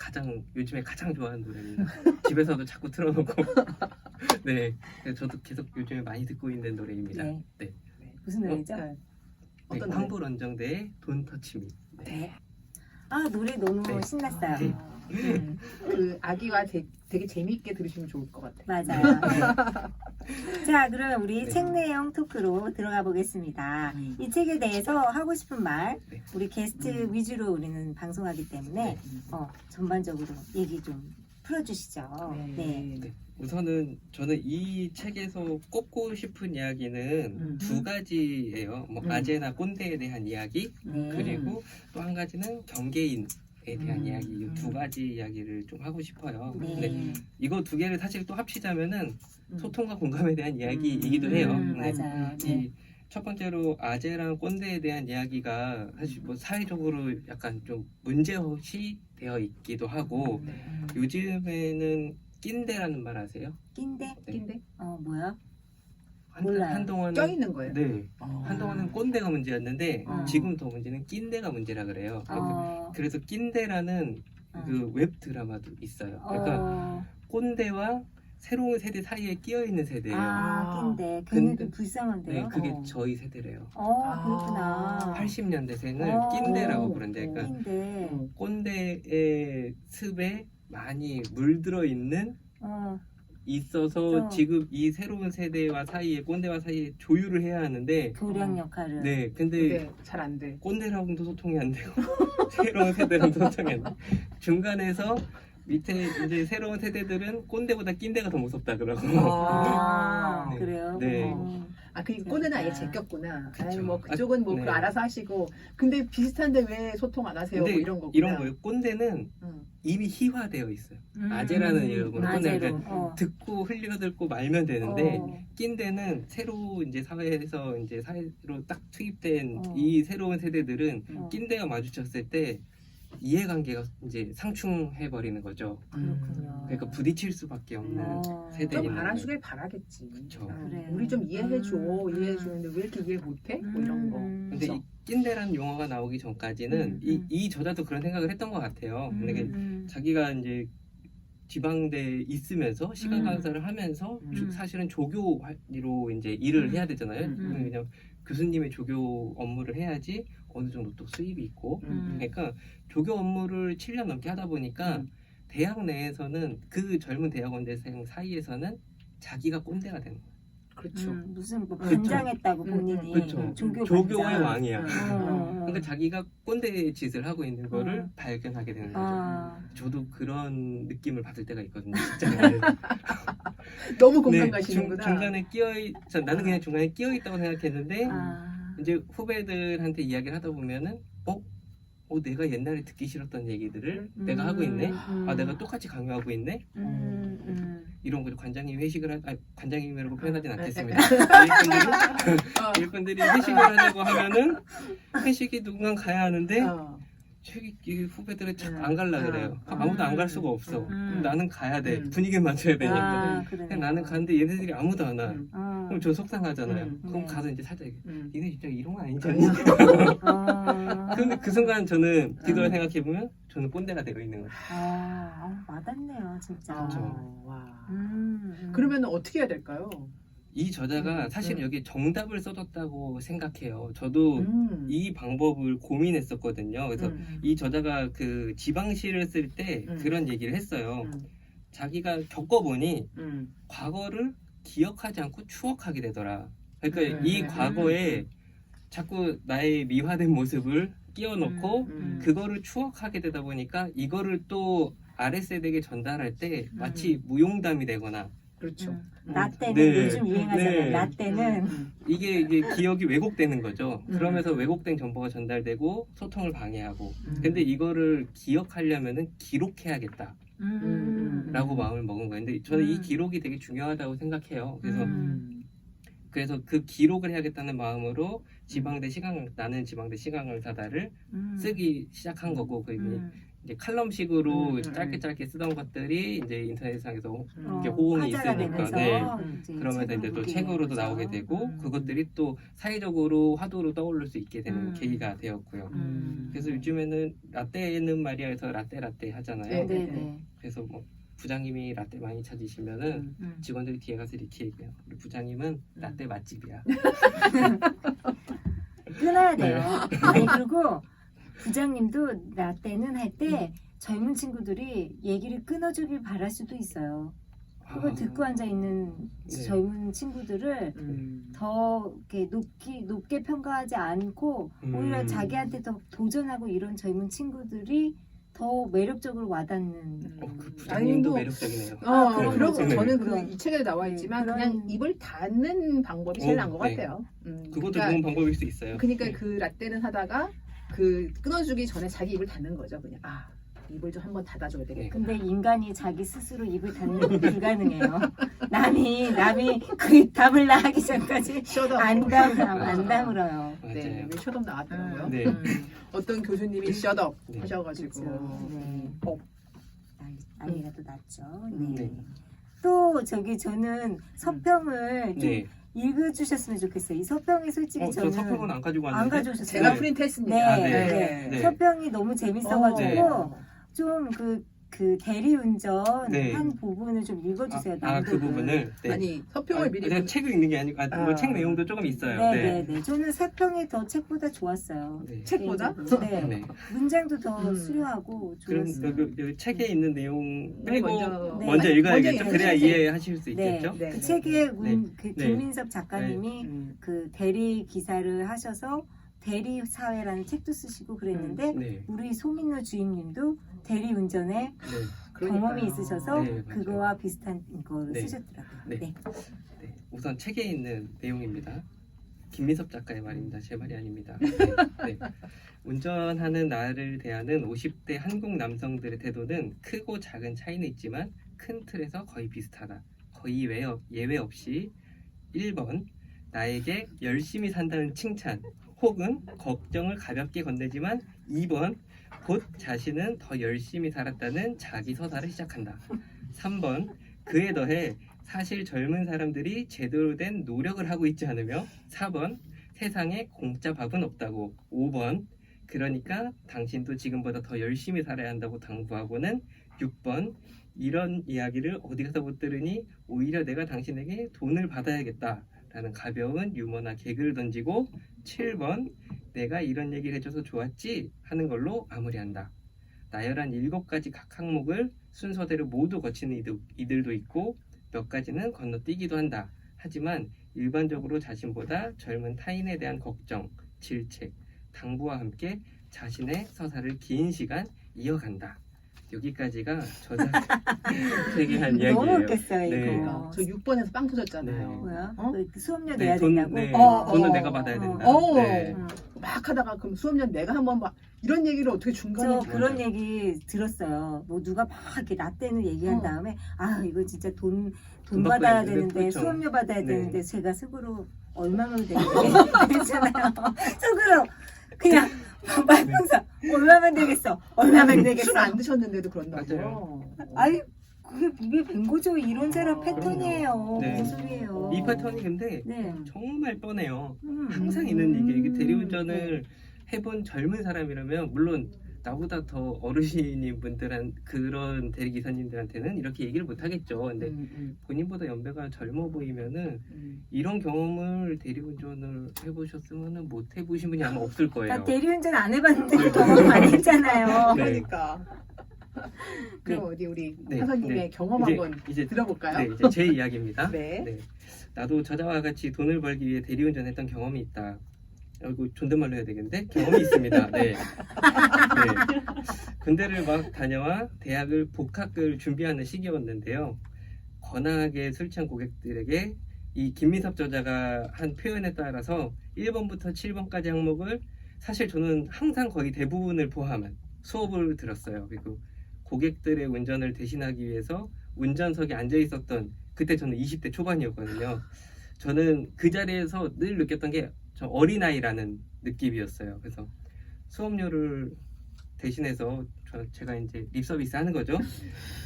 요즘에 가장 좋아하는 노래입니다. 집에서도 자꾸 틀어놓고. 네, 그래서 저도 계속 요즘에 많이 듣고 있는 노래입니다. 네. 네. 무슨 노래죠? 네. 네, 어떤 노래? 황불원정대의 Don't Touch Me. 네. 아, 노래 너무 네. 신났어요. 그 아기와 되게 재미있게 들으시면 좋을 것 같아요. 맞아요. 자, 그러면 우리 네. 책 내용 토크로 들어가 보겠습니다. 이 책에 대해서 하고 싶은 말, 네. 우리 게스트 위주로 우리는 방송하기 때문에 전반적으로 얘기 좀 풀어주시죠. 네. 네. 우선은 저는 이 책에서 꼽고 싶은 이야기는 두 가지예요. 뭐 아재나 꼰대에 대한 이야기, 네. 그리고 또 한 가지는 경계인에 대한 이야기, 이 두 가지 이야기를 좀 하고 싶어요. 네. 이거 두 개를 사실 또 합치자면은 소통과 공감에 대한 이야기이기도 해요. 네. 맞아요. 네. 이 첫 번째로 아재랑 꼰대에 대한 이야기가 사실 뭐 사회적으로 약간 좀 문제시 되어 있기도 하고 요즘에는 낀대라는 말 아세요? 낀데? 네. 낀데? 뭐야? 몰라요. 한동안은 껴있는 거예요. 네. 한동안은 꼰대가 문제였는데 어. 지금 더 문제는 낀대가 문제라 그래요. 어, 그래서 낀대라는 그 웹 드라마도 있어요. 그러니까 꼰대와 새로운 세대 사이에 끼어 있는 세대예요. 낀데 근데- 괜히 불쌍한데요. 네, 그게 저희 세대래요. 그렇구나. 80년대생을 낀대라고 부른대. 그러니까 낀데. 꼰대의 습에 많이 물들어 있는 있어서 그렇죠. 지금 이 새로운 세대와 사이에 꼰대와 사이에 조율을 해야 하는데 교량 역할을. 네, 근데 근데 잘 안 돼. 꼰대랑도 소통이 안 되고 새로운 세대랑도 소통이 안 돼. 중간에서 밑에 이제 새로운 세대들은 꼰대보다 낀대가 더 무섭다 그러고. 아, 네. 그래요? 네. 그러니까 꼰대는 아예 제꼈구나. 그쵸. 아유, 뭐 그쪽은 뭐 네. 그거 알아서 하시고. 근데 비슷한데 왜 소통 안 하세요? 근데 뭐 이런 거구나. 이런 거예요. 꼰대는 응. 이미 희화되어 있어요. 아재라는 이름으로 아재로. 듣고 흘려듣고 말면 되는데 낀대는 새로 이제 사회에서 이제 사회로 딱 투입된 이 새로운 세대들은 낀대가 마주쳤을 때 이해관계가 이제 상충해 버리는 거죠. 그렇군요. 그러니까 부딪힐 수밖에 없는 세대인 좀 거예요. 알아주길 바라겠지. 그쵸. 그래요. 우리 좀 이해해줘. 이해해주는데 왜 이렇게 이해 못해? 뭐 이런 거. 근데 이 낀대라는 용어가 나오기 전까지는 이 저자도 그런 생각을 했던 것 같아요. 근데 자기가 이제 지방대에 있으면서 시간 강사를 하면서 사실은 조교로 이제 일을 해야 되잖아요. 그냥 교수님의 조교 업무를 해야지 어느 정도 또 수입이 있고. 그러니까 조교 업무를 7년 넘게 하다 보니까 대학 내에서는 그 젊은 대학원대생 사이에서는 자기가 꼰대가 되는 거예요. 그렇죠. 무슨 뭐 그렇죠. 반장했다고 본인이 그렇죠. 조교 조교의 반장. 왕이야. 그러니까 어. 자기가 꼰대 짓을 하고 있는 거를 발견하게 되는 거죠. 아, 저도 그런 느낌을 받을 때가 있거든요. 직장에. 너무 공감 네, 가시는구나. 중간에 나는 그냥 중간에 끼어 있다고 생각했는데 아. 이제 후배들한테 이야기를 하다 보면은 내가 옛날에 듣기 싫었던 얘기들을 내가 하고 있네. 내가 똑같이 강요하고 있네. 이런 거죠. 관장님 회식을 관장님이라고 표현하진 않겠습니다. 일꾼들이 회식을 하자고 하면은 회식이 누군가 가야 하는데 이 후배들은 안 갈라 그래요. 아무도 안 갈 수가 없어. 그럼 나는 가야 돼. 분위기 맞춰야 되니까. 그냥 나는 가는데 얘네들이 아무도 안 와. 그럼 저 속상하잖아요. 그럼 네. 가서 이제 살짝 니네 진짜 이런 거 아니잖니? 근데 그 순간 저는 뒤돌아 생각해 보면 저는 꼰대가 되어 있는 거죠. 와닿네요, 진짜. 그렇죠. 와. 음. 그러면 어떻게 해야 될까요? 이 저자가 사실 여기 정답을 써뒀다고 생각해요. 저도 이 방법을 고민했었거든요. 그래서 이 저자가 그 지방시를 쓸 때 그런 얘기를 했어요. 자기가 겪어보니 과거를 기억하지 않고 추억하게 되더라. 그러니까 이 과거에 자꾸 나의 미화된 모습을 끼워 넣고 그거를 추억하게 되다 보니까 이거를 또 아랫세대에게 전달할 때 마치 무용담이 되거나 그렇죠. 라떼는 네. 요즘 유행하잖아요. 네. 라떼는 이게 기억이 왜곡되는 거죠. 그러면서 왜곡된 정보가 전달되고 소통을 방해하고. 근데 이거를 기억하려면은 기록해야겠다. 라고 마음을 먹은 거예요. 근데 저는 이 기록이 되게 중요하다고 생각해요. 그래서 그 기록을 해야겠다는 마음으로 나는 지방대 시간강사다를 쓰기 시작한 거고, 그리고 이제 칼럼식으로 짧게 쓰던 것들이 이제 인터넷상에서 이렇게 호응이 화제가 있으니까, 되면서 네. 이제 그러면서 이제 책으로 또 보게 책으로도 되는 나오게 거죠. 되고 그것들이 또 사회적으로 화두로 떠오를 수 있게 되는 계기가 되었고요. 그래서 요즘에는 라떼는 말이야 해서 라떼 하잖아요. 네네. 그래서 뭐 부장님이 라떼 많이 찾으시면은 직원들이 뒤에 가서 이렇게 얘기해요. 우리 부장님은 라떼 맛집이야. 끊어야 돼요. 아니 그리고 부장님도 라떼는 할 때 젊은 친구들이 얘기를 끊어주길 바랄 수도 있어요. 그걸 듣고 앉아 있는 네. 젊은 친구들을 더 이렇게 높게 평가하지 않고 오히려 자기한테 더 도전하고 이런 젊은 친구들이 더 매력적으로 와닿는. 그 부장님도 아니, 뭐, 매력적이네요. 그런 그러고 거죠. 저는 그런- 이 책에 나와 있지만 그런- 그냥 입을 닫는 방법이 제일 나은 것 네. 같아요. 그것도 그러니까, 좋은 방법일 수 있어요. 그러니까 네. 그 라떼는 하다가 그 끊어주기 전에 자기 입을 닫는 거죠. 그냥 입을 좀 한번 닫아줘야 되겠다. 근데 인간이 자기 스스로 입을 닫는 건 불가능해요. 남이 그 답을 나 하기 전까지 안 다물어요. 네, 맞아요. 숏업 나왔더라고요. 네. 어떤 교수님이 숏업 네. 하셔가지고 그렇죠. 네. 아이가 또 낳죠. 네. 네. 또 저는 서평을 좀 네. 읽어주셨으면 좋겠어요. 이 서평이 솔직히 저 저는 서평은 안 가지고 왔는데. 안 가져오셨어요. 제가 네. 프린트했습니다. 네, 네. 네. 네. 서평이 너무 재밌어가지고 네. 좀 그 대리운전 네. 한 부분을 좀 읽어주세요. 그 낭독을. 부분을 네. 아니 서평을 미리 그냥 책을 읽는 게 아니고 뭐 책 내용도 조금 있어요. 네네네. 저는 서평이 더 책보다 좋았어요. 네. 책보다? 개인적으로. 네. 네. 문장도 더 음. 수려하고 그럼 좋았어요. 그 책에 있는 내용 빼고 먼저- 먼저 네. 읽어야겠죠. 먼저 그래야 읽어야죠. 이해하실 수 네. 있겠죠. 네. 그 책에 그 네. 김민섭 작가님이 음. 그 대리 기사를 하셔서 대리 사회라는 책도 쓰시고 그랬는데 네. 우리 소민노 주임님도 대리 운전에 네. 경험이 그러니까요. 있으셔서 네, 맞아요. 그거와 비슷한 거를 네. 쓰셨더라고요. 네. 네. 네. 우선 책에 있는 내용입니다. 김민섭 작가의 말입니다. 제 말이 아닙니다. 네. 네. 운전하는 나를 대하는 50대 한국 남성들의 태도는 크고 작은 차이는 있지만 큰 틀에서 거의 비슷하다. 거의 예외 없이 1번 나에게 열심히 산다는 칭찬 혹은 걱정을 가볍게 건네지만 2번 곧 자신은 더 열심히 살았다는 자기 서사를 시작한다. 3번 그에 더해 사실 젊은 사람들이 제대로 된 노력을 하고 있지 않으며 4번 세상에 공짜 밥은 없다고 5번 그러니까 당신도 지금보다 더 열심히 살아야 한다고 당부하고는 6번 이런 이야기를 어디 가서 못 들으니 오히려 내가 당신에게 돈을 받아야겠다 라는 가벼운 유머나 개그를 던지고 7번 내가 이런 얘기를 해줘서 좋았지 하는 걸로 마무리한다. 나열한 7가지 각 항목을 순서대로 모두 거치는 이들도 있고 몇 가지는 건너뛰기도 한다. 하지만 일반적으로 자신보다 젊은 타인에 대한 걱정, 질책, 당부와 함께 자신의 서사를 긴 시간 이어간다. 여기까지가 저작에게 한 이야기예요. 너무 웃겼어요 이거. 네. 그러니까 저 6번에서 빵 터졌잖아요. 네. 뭐야? 어? 그 수업료 네, 내야 된다고? 네, 어, 돈은 어, 내가 받아야 된다. 어. 네. 막 하다가 그럼 수업료 내가 한번 막 이런 얘기를 어떻게 중간에 저 맞아요. 그런 얘기 들었어요. 뭐 누가 막 이렇게 라떼는 얘기한 어. 다음에 아 이거 진짜 돈 돈 받아야 받아야 되는데, 되는데 그렇죠. 수업료 받아야 네. 되는데 제가 속으로 얼마면 되는데 그랬잖아요. 속으로 그냥 말풍선 얼마면 되겠어? 얼마면 되겠어? 술 안 드셨는데도 그런다고요? 맞아요. 아니 그게 입에 밴 거죠. 이런 사람 아, 패턴이에요. 네. 무슨 소리예요? 이 패턴이 근데 네. 정말 뻔해요. 음. 항상 있는 얘기예요. 이게 네. 대리운전을 해본 젊은 사람이라면 물론 나보다 더 어르신인 분들한 그런 대리기사님들한테는 이렇게 얘기를 못 하겠죠. 근데 본인보다 연배가 젊어 보이면은 이런 경험을 대리운전을 해보셨으면은 못 해보신 분이 아마 없을 거예요. 나 대리운전 안 해봤는데 경험 많이 했잖아요. 네. 그러니까. 그럼 어디 우리 네, 사장님의 네. 경험 한번 이제 들어볼까요? 네, 이제 제 이야기입니다. 네. 네. 나도 저자와 같이 돈을 벌기 위해 대리운전했던 경험이 있다. 이거 존댓말로 해야 되겠는데 경험이 있습니다. 네. 네. 군대를 막 다녀와 대학을 복학을 준비하는 시기였는데요. 거나하게 술 취한 고객들에게 이 김민섭 저자가 한 표현에 따라서 1번부터 7번까지 항목을 사실 저는 항상 거의 대부분을 포함한 수업을 들었어요. 그리고 고객들의 운전을 대신하기 위해서 운전석에 앉아 있었던 그때 저는 20대 초반이었거든요. 저는 그 자리에서 늘 느꼈던 게 저 어린아이라는 느낌이었어요. 그래서 수업료를 대신해서 제가 이제 립서비스 하는 거죠.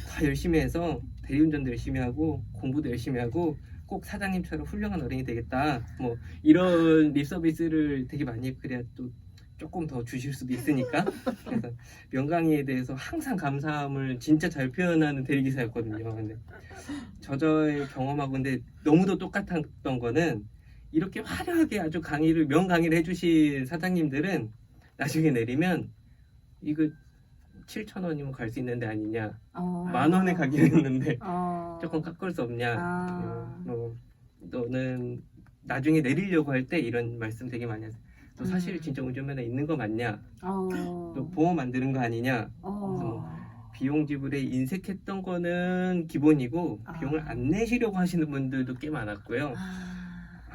다 열심히 해서 대리운전도 열심히 하고 공부도 열심히 하고 꼭 사장님처럼 훌륭한 어른이 되겠다. 뭐 이런 립서비스를 되게 많이 했고 그래야 또 조금 더 주실 수도 있으니까. 그래서 명강의에 대해서 항상 감사함을 진짜 잘 표현하는 대리기사였거든요. 근데 저의 경험하고 근데 너무도 똑같았던 거는 이렇게 화려하게 아주 명강의를 해주신 사장님들은 나중에 내리면 이거 7,000원이면 갈 수 있는 데 아니냐, 어. 10,000원에 가기로 했는데 어. 조금 깎을 수 없냐, 아. 너는 나중에 내리려고 할 때 이런 말씀 되게 많이 하세요. 너 사실 진짜 운전면허 있는 거 맞냐? 어. 너 보험 안 드는 거 아니냐? 어. 비용 지불에 인색했던 거는 기본이고 아. 비용을 안 내시려고 하시는 분들도 꽤 많았고요. 아.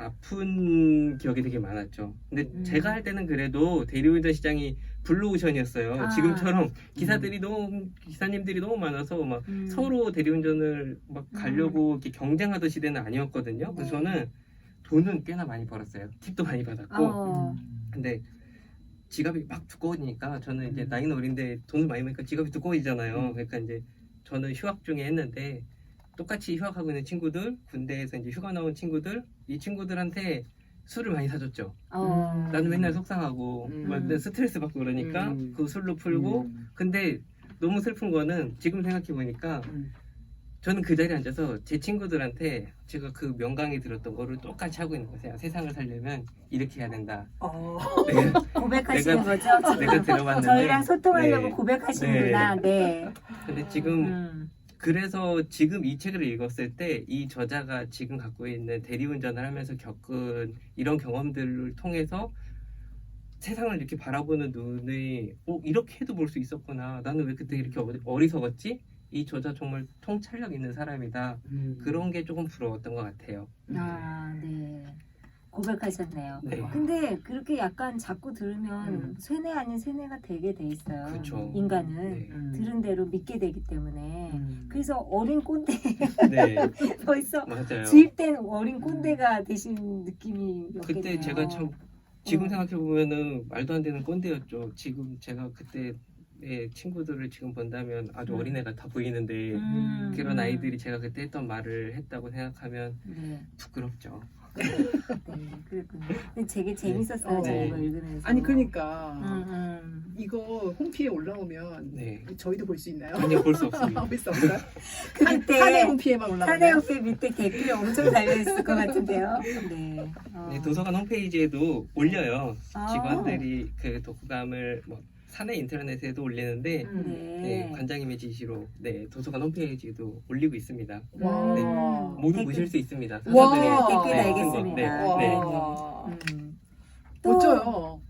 아픈 기억이 되게 많았죠. 근데 제가 할 때는 그래도 대리운전 시장이 블루오션이었어요. 아. 지금처럼 기사님들이 너무 많아서 막 서로 대리운전을 막 가려고 이렇게 경쟁하던 시대는 아니었거든요. 그래서 네. 저는 돈은 꽤나 많이 벌었어요. 팁도 많이 받았고. 어. 근데 지갑이 막 두꺼우니까 저는 이제 나이는 어린데 돈을 많이 버니까 지갑이 두꺼워지잖아요. 그러니까 이제 저는 휴학 중에 했는데 똑같이 휴학하고 있는 친구들, 군대에서 이제 휴가 나온 친구들, 이 친구들한테 술을 많이 사줬죠. 어. 나는 맨날 속상하고 음. 맨날 스트레스 받고 그러니까 음. 그 술로 풀고 근데 너무 슬픈 거는 지금 생각해 보니까 저는 그 자리에 앉아서 제 친구들한테 제가 그 명강의 들었던 거를 똑같이 하고 있는 거예요. 세상을 살려면 이렇게 해야 된다. 내가, 고백하시는 거죠? 내가 들어봤는데 저희랑 소통하려고 네. 고백하시는구나. 네. 근데 지금 그래서 지금 이 책을 읽었을 때 이 저자가 지금 갖고 있는 대리운전을 하면서 겪은 이런 경험들을 통해서 세상을 이렇게 바라보는 눈이 이렇게 해도 볼 수 있었구나. 나는 왜 그때 이렇게 어리석었지? 이 저자 정말 통찰력 있는 사람이다. 그런 게 조금 부러웠던 것 같아요. 아, 네. 고백하셨네요. 네. 근데 그렇게 약간 자꾸 들으면 음. 세뇌 아닌 세뇌가 되게 돼 있어요. 그렇죠. 인간은 네. 들은 대로 믿게 되기 때문에. 그래서 어린 꼰대 네, 벌써 맞아요. 주입된 어린 꼰대가 되신 느낌이었겠네요. 그때 제가 참 지금 어. 생각해 보면은 말도 안 되는 꼰대였죠. 지금 제가 그때 친구들을 지금 본다면 아주 어린애 같아 보이는데 그런 아이들이 제가 그때 했던 말을 했다고 생각하면 네, 부끄럽죠. 네, 그랬군요. 근데 되게 재밌었어요. 네. 제가 네. 이거 읽으면서. 아니 그러니까 음. 이거 홈피에 올라오면 네. 저희도 볼 수 있나요? 아니요, 볼 수 없습니다. 볼 수 없어요? 그때 사내 홈피에만 올라가요? 사내오페 밑에 댓글이 엄청 달려있을 것 같은데요. 네. 네, 도서관 홈페이지에도 올려요. 아. 직원들이 그 독후감을 뭐 사내 인터넷에도 올리는데 네. 네, 관장님의 지시로 도서관 홈페이지에도 올리고 있습니다. 와. 네. 모두 댓글- 보실 수 있습니다. 와. 댓글 네, 달겠습니다. 네, 네. 와. 또, 멋져요.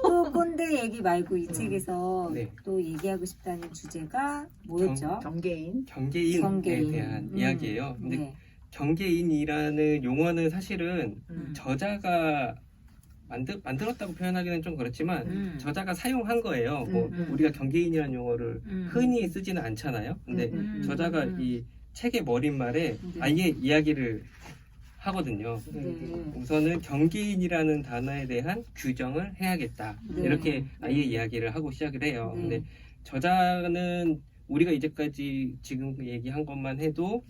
또 꼰대 얘기 말고 이 음. 책에서 네. 또 얘기하고 싶다는 주제가 뭐였죠? 경계인. 경계인에 경계인. 대한 이야기예요. 근데 네. 경계인이라는 용어는 사실은 음. 저자가 만들었다고 표현하기는 좀 그렇지만 저자가 사용한 거예요. 뭐 우리가 경계인이라는 용어를 흔히 쓰지는 않잖아요. 근데 저자가 이 책의 머릿말에 네. 아예 이야기를 하거든요. 네. 우선은 경계인이라는 단어에 대한 규정을 해야겠다. 네. 이렇게 아예 이야기를 하고 시작을 해요. 네. 근데 저자는 우리가 이제까지 지금 얘기한 것만 해도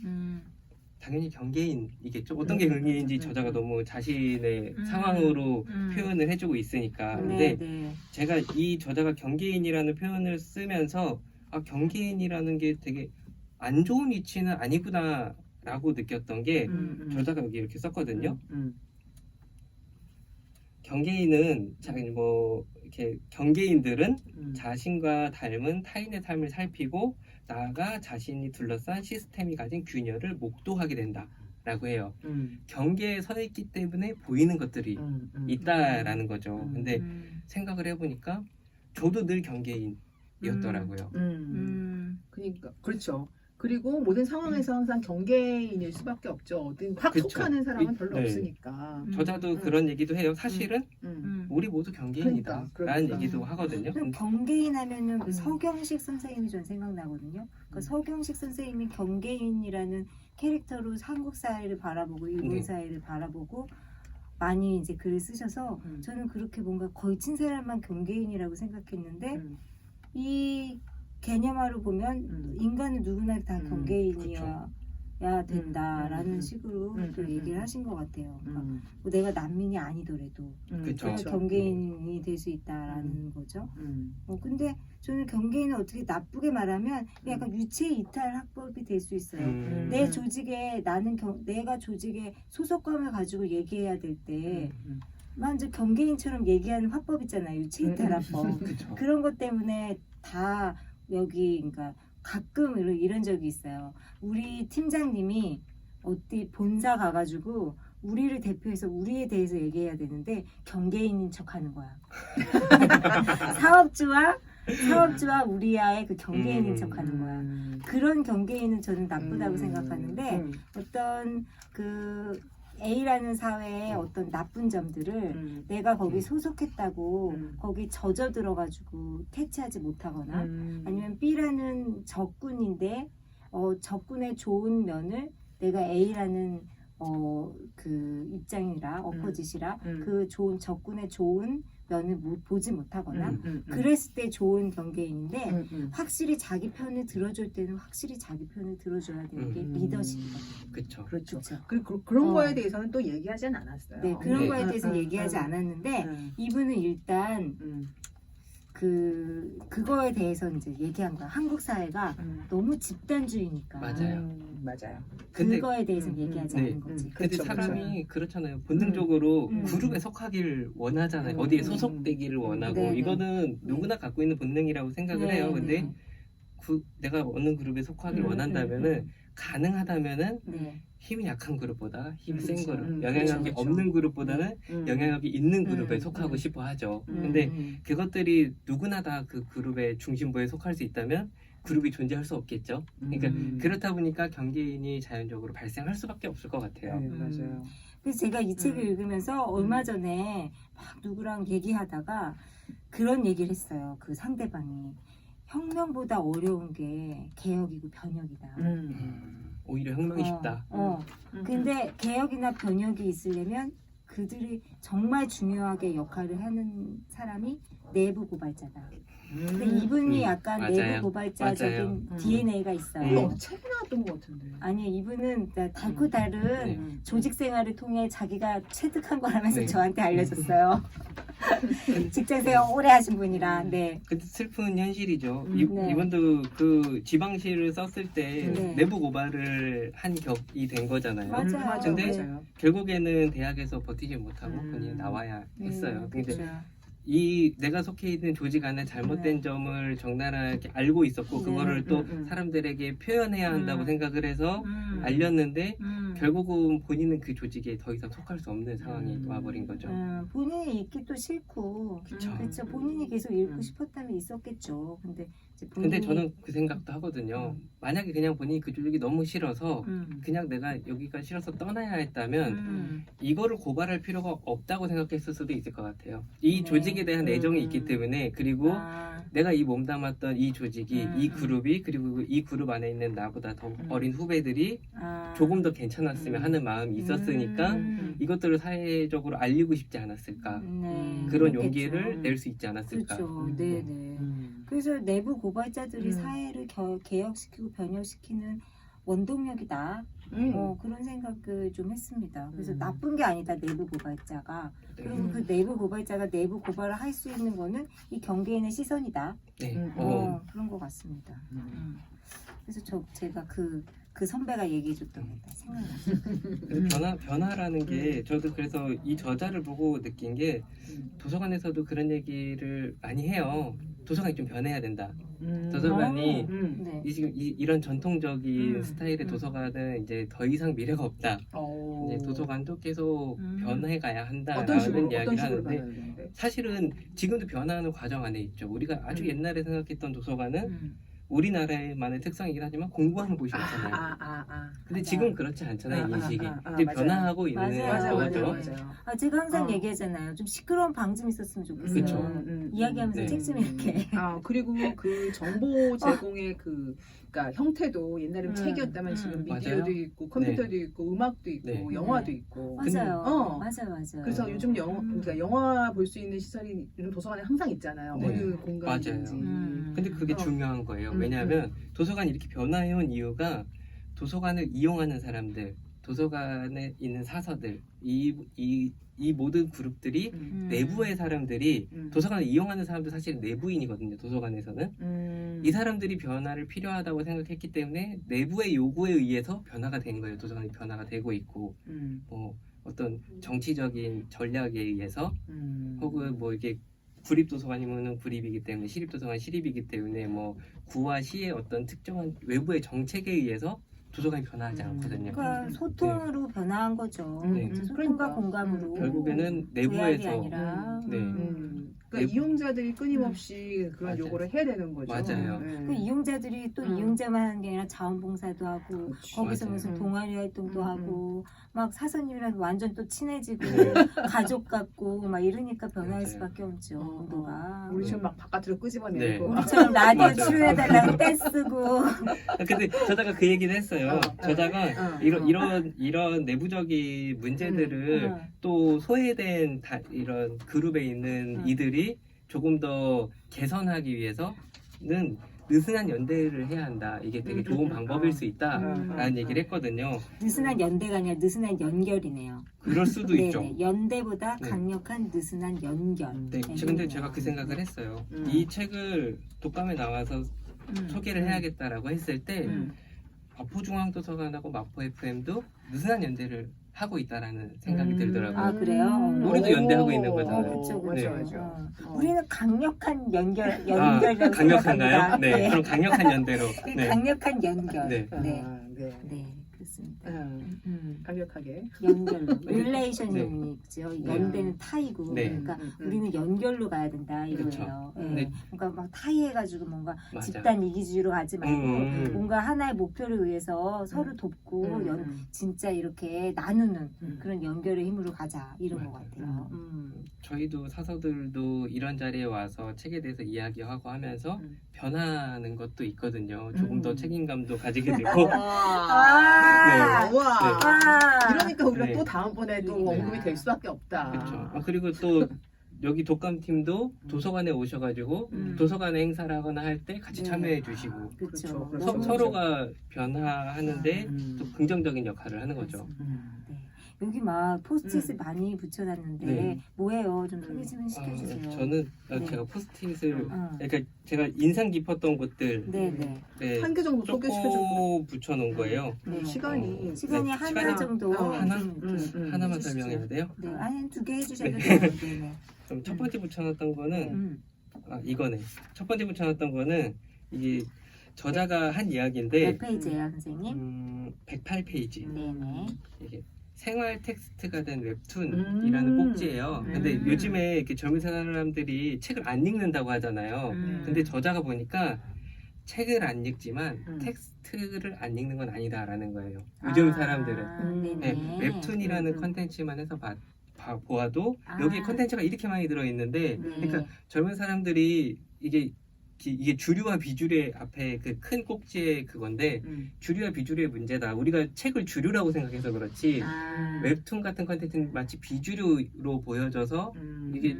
당연히 경계인이겠죠. 어떤 게 경계인인지 저자가 너무 자신의 상황으로 표현을 해주고 있으니까. 근데 네. 제가 이 저자가 경계인이라는 표현을 쓰면서 경계인이라는 게 되게 안 좋은 위치는 아니구나 라고 느꼈던 게 저자가 여기 이렇게 썼거든요. 경계인은 이렇게 경계인들은 자신과 닮은 타인의 삶을 살피고 나아가 자신이 둘러싼 시스템이 가진 균열을 목도하게 된다라고 해요. 경계에 서 있기 때문에 보이는 것들이 있다라는 거죠. 근데 생각을 해보니까 저도 늘 경계인이었더라고요. 그러니까 그렇죠. 그리고 모든 상황에서 항상 경계인일 수밖에 없죠. 어떤 확 그쵸. 톡하는 사람은 별로 네. 없으니까. 저자도 그런 얘기도 해요. 사실은 우리 모두 경계인이다 그러니까. 라는 얘기도 하거든요. 그럼 경계인 하면은 그 음. 서경식 선생님이 전 생각나거든요. 그 서경식 선생님이 경계인이라는 캐릭터로 한국 사회를 바라보고 일본 네. 사회를 바라보고 많이 이제 글을 쓰셔서 저는 그렇게 뭔가 걸친 사람만 경계인이라고 생각했는데 이 개념화로 보면 인간은 누구나 다 경계인이어야 된다라는 식으로 또 얘기를 하신 것 같아요. 그러니까 뭐 내가 난민이 아니더라도 그쵸. 내가 경계인이 될 수 있다라는 거죠. 근데 저는 경계인은 어떻게 나쁘게 말하면 약간 유체 이탈 학법이 될 수 있어요. 내 조직에 내가 조직에 소속감을 가지고 얘기해야 될 때 먼저 경계인처럼 얘기하는 화법 있잖아요. 유체 이탈 화법. 그쵸. 그런 것 때문에 다 여기 그러니까 가끔 이런 적이 있어요. 우리 팀장님이 어디 본사 가가지고 우리를 대표해서 우리에 대해서 얘기해야 되는데 경계인인 척하는 거야. 사업주와 우리와의 그 경계인인 척하는 거야. 그런 경계인은 저는 나쁘다고 생각하는데 어떤 그 A라는 사회의 어떤 나쁜 점들을 내가 거기 소속했다고 거기 젖어 들어가지고 캐치하지 못하거나 아니면 B라는 적군인데 적군의 좋은 면을 내가 A라는 그 입장이라 어퍼짓이라 그 좋은 적군의 좋은 면을 보지 못하거나 그랬을 때 좋은 경계인인데 확실히 자기 편을 들어줄 때는 확실히 자기 편을 들어줘야 되는 게 리더십이거든요. 그쵸. 그렇죠. 그렇죠. 그런 거에 대해서는 또 얘기하진 않았어요. 네, 그런 네. 거에 대해서 얘기하지 않았는데 이분은 일단 그거에 대해서 이제 얘기한 거야. 한국 사회가 너무 집단주의니까. 맞아요. 맞아요. 근데 그거에 대해서 얘기하지 네. 않는 거지. 근데 그렇죠, 사람이 그렇잖아요. 본능적으로 음. 그룹에 속하기를 원하잖아요. 음. 어디에 소속되기를 원하고 네네. 이거는 누구나 갖고 있는 본능이라고 생각을 네, 해요. 근데 네. 내가 어느 그룹에 속하기를 원한다면은 가능하다면은 네. 힘이 약한 그룹보다 힘이 센 그렇죠. 그룹, 영향력이 그렇죠. 없는 그룹보다는 영향력이 있는 그룹에 속하고 음. 싶어 하죠. 음. 근데 그것들이 누구나 다 그 그룹의 중심부에 속할 수 있다면 그룹이 존재할 수 없겠죠. 그러니까 그렇다 보니까 경계인이 자연적으로 발생할 수밖에 없을 것 같아요. 네, 맞아요. 그래서 제가 이 책을 읽으면서 얼마 전에 막 누구랑 얘기하다가 그런 얘기를 했어요. 그 상대방이 혁명보다 어려운 게 개혁이고 변혁이다. 오히려 혁명이 쉽다. 근데 개혁이나 변혁이 있으려면 그들이 정말 중요하게 역할을 하는 사람이 내부 고발자다. 근데 이분이 약간 맞아요. 내부 고발자적인 맞아요. DNA가 있어요. 책이 나왔던 것 같은데. 아니 이분은 달고 다른 네. 조직 생활을 통해 자기가 체득한 거라면서 네. 저한테 알려줬어요. 직장 생활 오래 하신 분이라. 네. 근데 슬픈 현실이죠. 네. 이분도 그 지방시를 썼을 때 네. 내부 고발을 한 격이 된 거잖아요. 맞아요. 맞아요. 근데 맞아요. 결국에는 대학에서 버티지 못하고 음. 본인이 나와야 했어요. 근데 그렇죠. 이 내가 속해 있는 조직 안에 잘못된 네. 점을 적나라하게 알고 있었고 네. 그거를 또 사람들에게 표현해야 한다고 생각을 해서 알렸는데 결국은 본인은 그 조직에 더 이상 속할 수 없는 상황이 와버린 거죠. 본인이 있기 또 싫고 그쵸. 그렇죠. 본인이 계속 읽고 싶었다면 있었겠죠. 근데 이제 본인이 근데 저는 그 생각도 하거든요. 만약에 그냥 본인이 그 조직이 너무 싫어서 그냥 내가 여기가 싫어서 떠나야 했다면 이거를 고발할 필요가 없다고 생각했을 수도 있을 것 같아요. 이 네. 조직에 대한 애정이 있기 때문에 그리고 내가 이 몸담았던 이 조직이 이 그룹이 그리고 이 그룹 안에 있는 나보다 더 어린 후배들이 조금 더 괜찮았으면 하는 마음이 있었으니까 이것들을 사회적으로 알리고 싶지 않았을까 네, 그런 그렇겠죠. 용기를 낼 수 있지 않았을까. 그렇죠. 네네. 그래서 내부 고발자들이 사회를 개혁시키고 변혁시키는 원동력이다. 그런 생각을 좀 했습니다. 그래서 나쁜 게 아니다. 내부 고발자가. 네. 그리고 그 내부 고발자가 내부 고발을 할 수 있는 거는 이 경계인의 시선이다. 네. 그런 것 같습니다. 그래서 제가 그 선배가 얘기해줬던 게 생각났어요. 근데 변화라는 게 저도 그래서 이 저자를 보고 느낀 게 도서관에서도 그런 얘기를 많이 해요. 도서관이 좀 변해야 된다. 도서관이 네. 지금 이런 전통적인 스타일의 도서관은 이제 더 이상 미래가 없다. 이제 도서관도 계속 변해가야 한다라는 이야기를 하는데 사실은 지금도 변화하는 과정 안에 있죠. 우리가 아주 옛날에 생각했던 도서관은 우리나라만의 특성이긴 하지만 공부하는 곳이었잖아요. 근데 맞아. 지금 그렇지 않잖아요. 인식이. 이제 맞아요. 변화하고 있는 맞아요. 거죠. 제가 항상 얘기하잖아요. 좀 시끄러운 방 좀 있었으면 좋겠어요. 그쵸. 이야기하면서 네. 책 좀 이렇게. 그리고 그 정보 제공의 그러니까 형태도 옛날에는 책이었다면 지금 미디어도 맞아요. 있고 컴퓨터도 있고 음악도 있고 네. 영화도 있고 맞아요. 맞아요. 그래서 요즘 그러니까 영화 볼 수 있는 시설이 요즘 도서관에 항상 있잖아요. 네. 어느 공간이든지. 근데 그게 중요한 거예요. 음, 왜냐하면 도서관이 이렇게 변화해온 이유가 도서관을 이용하는 사람들, 도서관에 있는 사서들, 이 모든 그룹들이 내부의 사람들이 도서관을 이용하는 사람도 사실 내부인이거든요. 도서관에서는 이 사람들이 변화를 필요하다고 생각했기 때문에 내부의 요구에 의해서 변화가 된 거예요. 도서관이 변화가 되고 있고 뭐 어떤 정치적인 전략에 의해서 혹은 뭐 이게 구립도서관이면 구립이기 때문에 시립도서관 시립이기 때문에 뭐 구와 시의 어떤 특정한 외부의 정책에 의해서 도서관이 변화하지 않거든요. 그러니까 소통으로 변화한 거죠. 네. 소통과 그러니까. 공감으로. 결국에는 구약이 내부에서 아니라. 네. 그러니까 이용자들이 끊임없이 그런 맞아요. 요구를 해야 되는 거죠. 맞아요. 그 이용자들이 또 이용자만 하는 게 아니라 자원봉사도 하고 그렇지. 거기서 맞아요. 무슨 동아리 활동도 하고 막 사서님이랑 완전 또 친해지고 네. 가족 같고 막 이러니까 변화할 맞아요. 수밖에 없죠. 온도가. 우리 지금 막 바깥으로 끄집어내고 우리처럼 라디오 맞아요. 출연해달라고 떼쓰고. 근데 저자가 그 얘기를 했어요. 저자가 어. 이런 내부적인 문제들을 또 소외된 이런 그룹에 있는 이들이 조금 더 개선하기 위해서는 느슨한 연대를 해야 한다. 이게 되게 좋은 방법일 수 있다라는 얘기를 했거든요. 느슨한 연대가 아니라 느슨한 연결이네요. 그럴 수도 네네. 있죠. 연대보다 네. 강력한 느슨한 연결. 네, 네, 근데 그러네요. 제가 그 생각을 했어요. 음. 이 책을 독감에 나와서 소개를 해야겠다라고 했을 때 음. 마포중앙도서관하고 마포 FM도 느슨한 연대를 하고 있다라는 생각이 들더라고요. 아, 그래요? 우리도 연대하고 있는 거잖아요. 그렇죠, 네. 그렇죠. 우리는 강력한 연결, 아, 연결이라고 강력한가요? 생각합니다. 네, 그럼 강력한 연대로. 네. 강력한 연결. 네. 네. 아, 네. 네, 그렇습니다. 강력하게. 연결로 릴레이션이죠. 네. 연대는 타이고 네. 그러니까 우리는 연결로 가야 된다 이거예요. 그렇죠. 예. 네. 그러니까 막 타이해가지고 뭔가 맞아. 집단 이기주의로 가지 말고 뭔가 하나의 목표를 위해서 서로 돕고 진짜 이렇게 나누는 그런 연결의 힘으로 가자 이런 것 맞아요. 같아요. 저희도 사서들도 이런 자리에 와서 책에 대해서 이야기하고 하면서 변하는 것도 있거든요. 조금 더 책임감도 가지게 되고. 아, 네. 와. 아. 이러니까 우리가 네. 또 다음번에 또 그러니까. 언급이 될 수밖에 없다. 그렇죠. 그리고 또 여기 독감팀도 도서관에 오셔가지고 도서관에 행사를 하거나 할 때 같이 네. 참여해 주시고 그렇죠. 그렇죠. 너무 서로가 변화하는데 음. 또 긍정적인 역할을 하는 거죠. 네. 여기 막 포스트잇을 많이 붙여놨는데 네. 뭐예요? 좀 소개 좀 시켜주세요. 저는 네. 제가 포스트잇을 어. 그러니까 제가 인상 깊었던 곳들 네네. 네, 한 개 정도 소개시켜주고. 조금 붙여놓은 거예요. 네. 시간이. 시간이 네, 하나 시간이- 정도 하나? 좀 하나만 해주시죠. 설명해야 돼요? 네, 아니 2개 해주셔도 네. 돼요. 네네. 그럼 첫 번째 붙여놨던 거는 이거네. 첫 번째 붙여놨던 거는 이게 저자가 한 이야기인데 몇 페이지예요, 선생님? 108페이지. 네네. 이게 생활 텍스트가 된 웹툰이라는 꼭지예요. 근데 요즘에 이렇게 젊은 사람들이 책을 안 읽는다고 하잖아요. 근데 저자가 보니까 책을 안 읽지만 텍스트를 안 읽는 건 아니다라는 거예요. 요즘 사람들은. 네네. 네, 웹툰이라는 컨텐츠만 해서 보아도 여기 컨텐츠가 이렇게 많이 들어있는데 네. 그러니까 젊은 사람들이 이게 주류와 비주류의 앞에 그 큰 꼭지의 그건데 주류와 비주류의 문제다. 우리가 책을 주류라고 생각해서 그렇지 웹툰 같은 컨텐츠는 마치 비주류로 보여져서 이게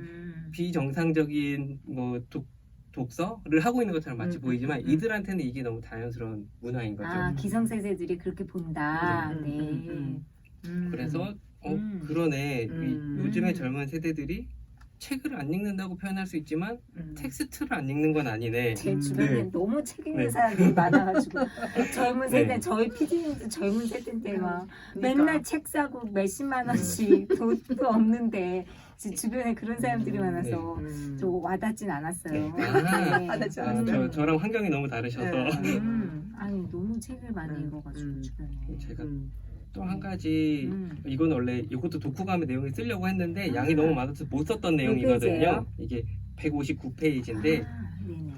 비정상적인 뭐 독서를 하고 있는 것처럼 마치 보이지만 이들한테는 이게 너무 자연스러운 문화인 거죠. 기성세대들이 그렇게 본다. 네. 그래서 그러네. 요즘의 젊은 세대들이 책을 안 읽는다고 표현할 수 있지만 텍스트를 안 읽는 건 아니네. 제 주변에 네. 너무 책 읽는 네. 사람들이 많아가지고 젊은 세대, 네. 저희 PD님도 젊은 세대인데 막 그러니까. 맨날 책 사고 몇십만 원씩 돈도 없는데 주변에 그런 사람들이 많아서 저 와닿진 않았어요. 네. 아, 네. 와닿지 아, 않았어요. 저랑 환경이 너무 다르셔서 아니 너무 책을 많이 읽어가지고 주변에. 제가 또 한 가지 이건 원래 이것도 독후감의 내용에 쓰려고 했는데 양이 너무 많아서 못 썼던 내용이거든요. 페이지예요? 이게 159페이지인데 네네.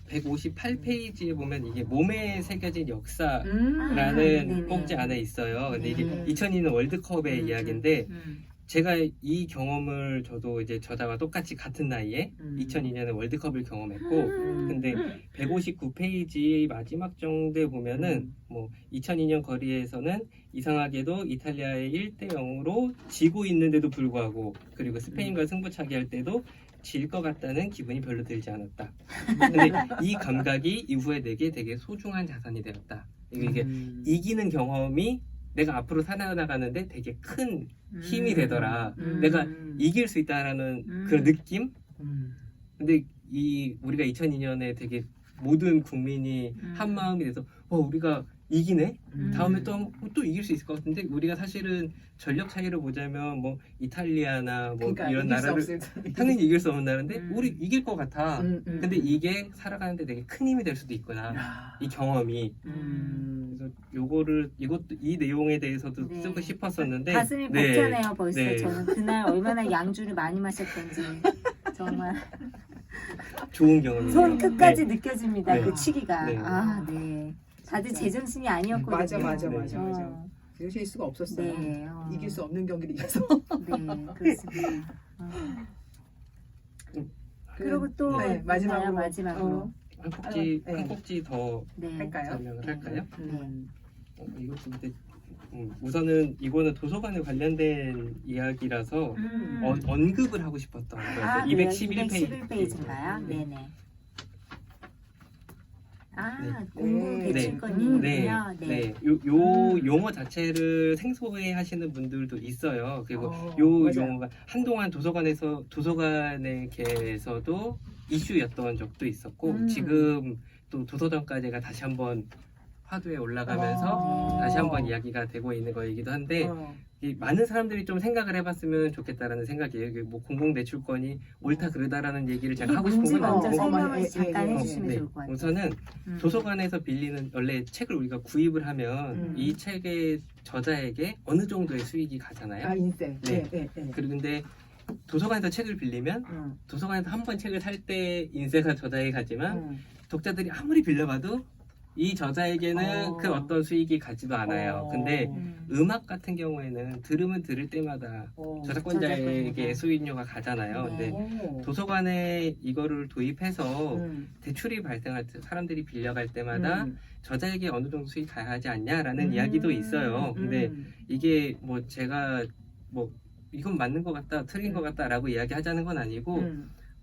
158페이지에 보면 이게 몸에 새겨진 역사라는 아, 네네. 꼭지 안에 있어요. 근데 이게 네. 2002년 월드컵의 이야기인데 제가 이 경험을 저도 이제 저자와 똑같이 같은 나이에 2002년에 월드컵을 경험했고 근데 159페이지 마지막 정도에 보면은 뭐 2002년 거리에서는 이상하게도 이탈리아의 1대0으로 지고 있는데도 불구하고 그리고 스페인과 승부차기 할 때도 질 것 같다는 기분이 별로 들지 않았다. 근데 이 감각이 이후에 내게 되게 소중한 자산이 되었다. 이게 이기는 경험이 내가 앞으로 살아나가는데 되게 큰 힘이 되더라. 내가 이길 수 있다라는 그런 느낌? 근데 우리가 2002년에 되게 모든 국민이 한 마음이 돼서 우리가 이기네? 다음에 또 이길 수 있을 것 같은데 우리가 사실은 전력 차이로 보자면 뭐 이탈리아나 뭐 그러니까 이런 나라를 당연히 이길 수 없는 나라인데 우리 이길 것 같아. 근데 이게 살아가는데 되게 큰 힘이 될 수도 있구나. 이 경험이. 그래서 이 내용에 대해서도 네. 쓰고 싶었었는데 가슴이 네. 벅차네요 벌써. 네. 저는 그날 얼마나 양주를 많이 마셨던지 정말 좋은 경험이에요. 손 끝까지 느껴집니다. 네. 그 치기가. 네. 아 네. 다들 제정신이 아니었거든요. 맞아. 어. 제정신일 수가 없었어요. 네. 이길 수 없는 경기를 이겨서. 네, 그렇습니다. 그리고 또 네, 마지막으로. 마지막으로. 한 꼭지 더 네. 할까요? 설명을 할까요? 음. 이것도 근데 우선은 이거는 도서관에 관련된 이야기라서 언급을 하고 싶었던 거예요. 아, 211페이지. 211페이지인가요? 네네. 아, 네. 공공 네. 대출권이군요. 네, 네. 요 용어 자체를 생소해 하시는 분들도 있어요. 그리고 요 맞아요. 용어가 한동안 도서관에서도 이슈였던 적도 있었고, 지금 또 도서정가제가 다시 한번 화두에 올라가면서 다시 한번 이야기가 되고 있는 거이기도 한데, 이 많은 사람들이 좀 생각을 해봤으면 좋겠다라는 생각이에요. 이게 뭐 공공대출권이 옳다 그르다라는 얘기를 제가 이게 하고 싶은 뭔지 건 먼저 아니고, 설명을 예, 잠깐 예, 해주시면 네. 좋을 것 같아요. 우선은 음. 도서관에서 빌리는 원래 책을 우리가 구입을 하면 이 책의 저자에게 어느 정도의 수익이 가잖아요. 아, 인세. 네. 네, 네. 그런데 도서관에서 책을 빌리면 도서관에서 한 번 책을 살 때 인세가 저자에게 가지만 독자들이 아무리 빌려봐도 이 저자에게는 그 어떤 수익이 가지도 않아요. 근데 음악 같은 경우에는 들으면 들을 때마다 저작권자에게 저작권자가. 수익료가 가잖아요. 네. 근데 도서관에 이거를 도입해서 대출이 발생할 때 사람들이 빌려갈 때마다 저자에게 어느 정도 수익이 가야 하지 않냐라는 이야기도 있어요. 근데 이게 뭐 제가 뭐 이건 맞는 것 같다, 틀린 것 같다라고 이야기하자는 건 아니고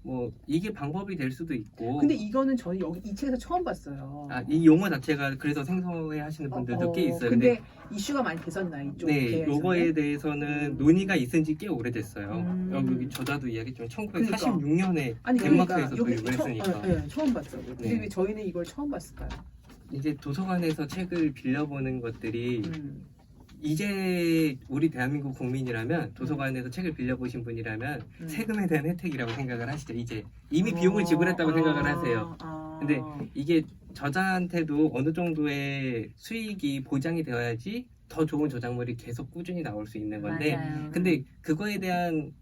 뭐 이게 방법이 될 수도 있고. 근데 이거는 저는 여기 이 책에서 처음 봤어요. 아, 이 용어 자체가 그래서 생소해 하시는 분들도 꽤 있어요. 근데 이슈가 많이 됐었나 이쪽 네, 계열에서는? 요거에 대해서는 논의가 있은 지 꽤 오래됐어요. 음. 여기 저자도 이야기했지만 그러니까. 1946년에 아니 덴마크에서 여기 도입을 했으니까. 처음 봤어요. 근데 네. 왜 저희는 이걸 처음 봤을까요? 이제 도서관에서 책을 빌려보는 것들이 음. 이제 우리 대한민국 국민이라면 도서관에서 책을 빌려보신 분이라면 세금에 대한 혜택이라고 생각을 하시죠. 이제 이미 비용을 지불했다고 생각을 하세요. 근데 이게 저자한테도 어느 정도의 수익이 보장이 되어야지 더 좋은 저작물이 계속 꾸준히 나올 수 있는 건데, 맞아요. 근데 그거에 대한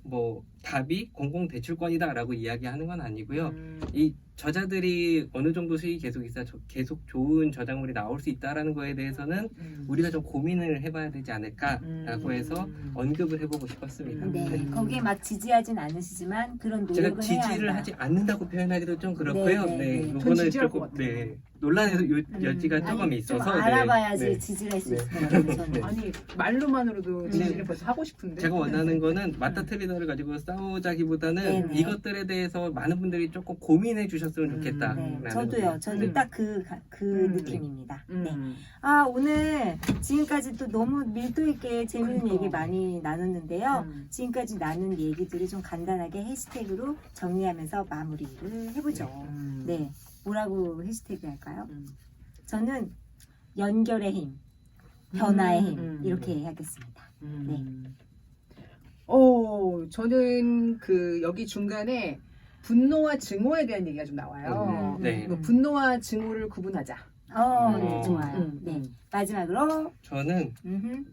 뭐 답이 공공대출권이다라고 이야기하는 건 아니고요. 이 저자들이 어느 정도 수익이 계속 있어 계속 좋은 저작물이 나올 수 있다라는 거에 대해서는 우리가 좀 고민을 해봐야 되지 않을까라고 해서 언급을 해보고 싶었습니다. 네, 네. 거기에 막 지지하진 않으시지만 그런 제가 노력은 해야 지지를 한다. 하지 않는다고 표현하기도 좀 그렇고요. 네, 네, 네, 네. 전 요거는 지지할 것 조금 같아요. 논란의 여지가 조금 아니, 있어서 좀 알아봐야지 네. 지지를 할 수 네. 있을 것 같아요. 저는. 네. 아니 말로만으로도 지지를 벌써 하고 싶은데. 제가 원하는 거는 맞다트리더를 가지고 싸우자기보다는 네, 네. 이것들에 대해서 많은 분들이 조금 고민해 주셨으면 좋겠다. 네, 라는 저도요. 거예요. 저도 네. 딱 그 느낌입니다. 네. 음. 아, 오늘 지금까지 또 너무 밀도 있게 재밌는 그러니까. 얘기 많이 나눴는데요. 지금까지 나눈 얘기들을 좀 간단하게 해시태그로 정리하면서 마무리를 해보죠. 네. 뭐라고 해시태그 할까요? 저는 연결의 힘, 변화의 힘, 이렇게 하겠습니다. 네. 저는 그 여기 중간에 분노와 증오에 대한 얘기가 좀 나와요. 네. 그 분노와 증오를 구분하자. 네, 좋아요. 네. 마지막으로, 저는 음흠.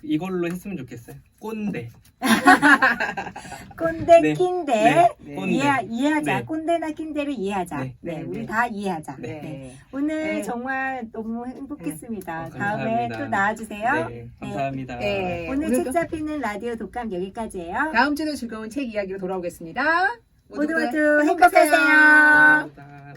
이걸로 했으면 좋겠어요. 꼰대. 꼰대, 네. 낀대. 네. 꼰대. 이해하자. 네. 꼰대나 낀대를 이해하자. 네. 네, 네, 우리 네. 다 이해하자. 네. 네. 오늘 네. 정말 너무 행복했습니다. 네. 다음에 감사합니다. 또 나와주세요. 네, 감사합니다. 네. 오늘 오늘도- 책 잡히는 라디오 독감 여기까지예요. 다음 주도 즐거운 책 이야기로 돌아오겠습니다. 모두 모두 모두 행복하세요. 행복하세요. 감사합니다.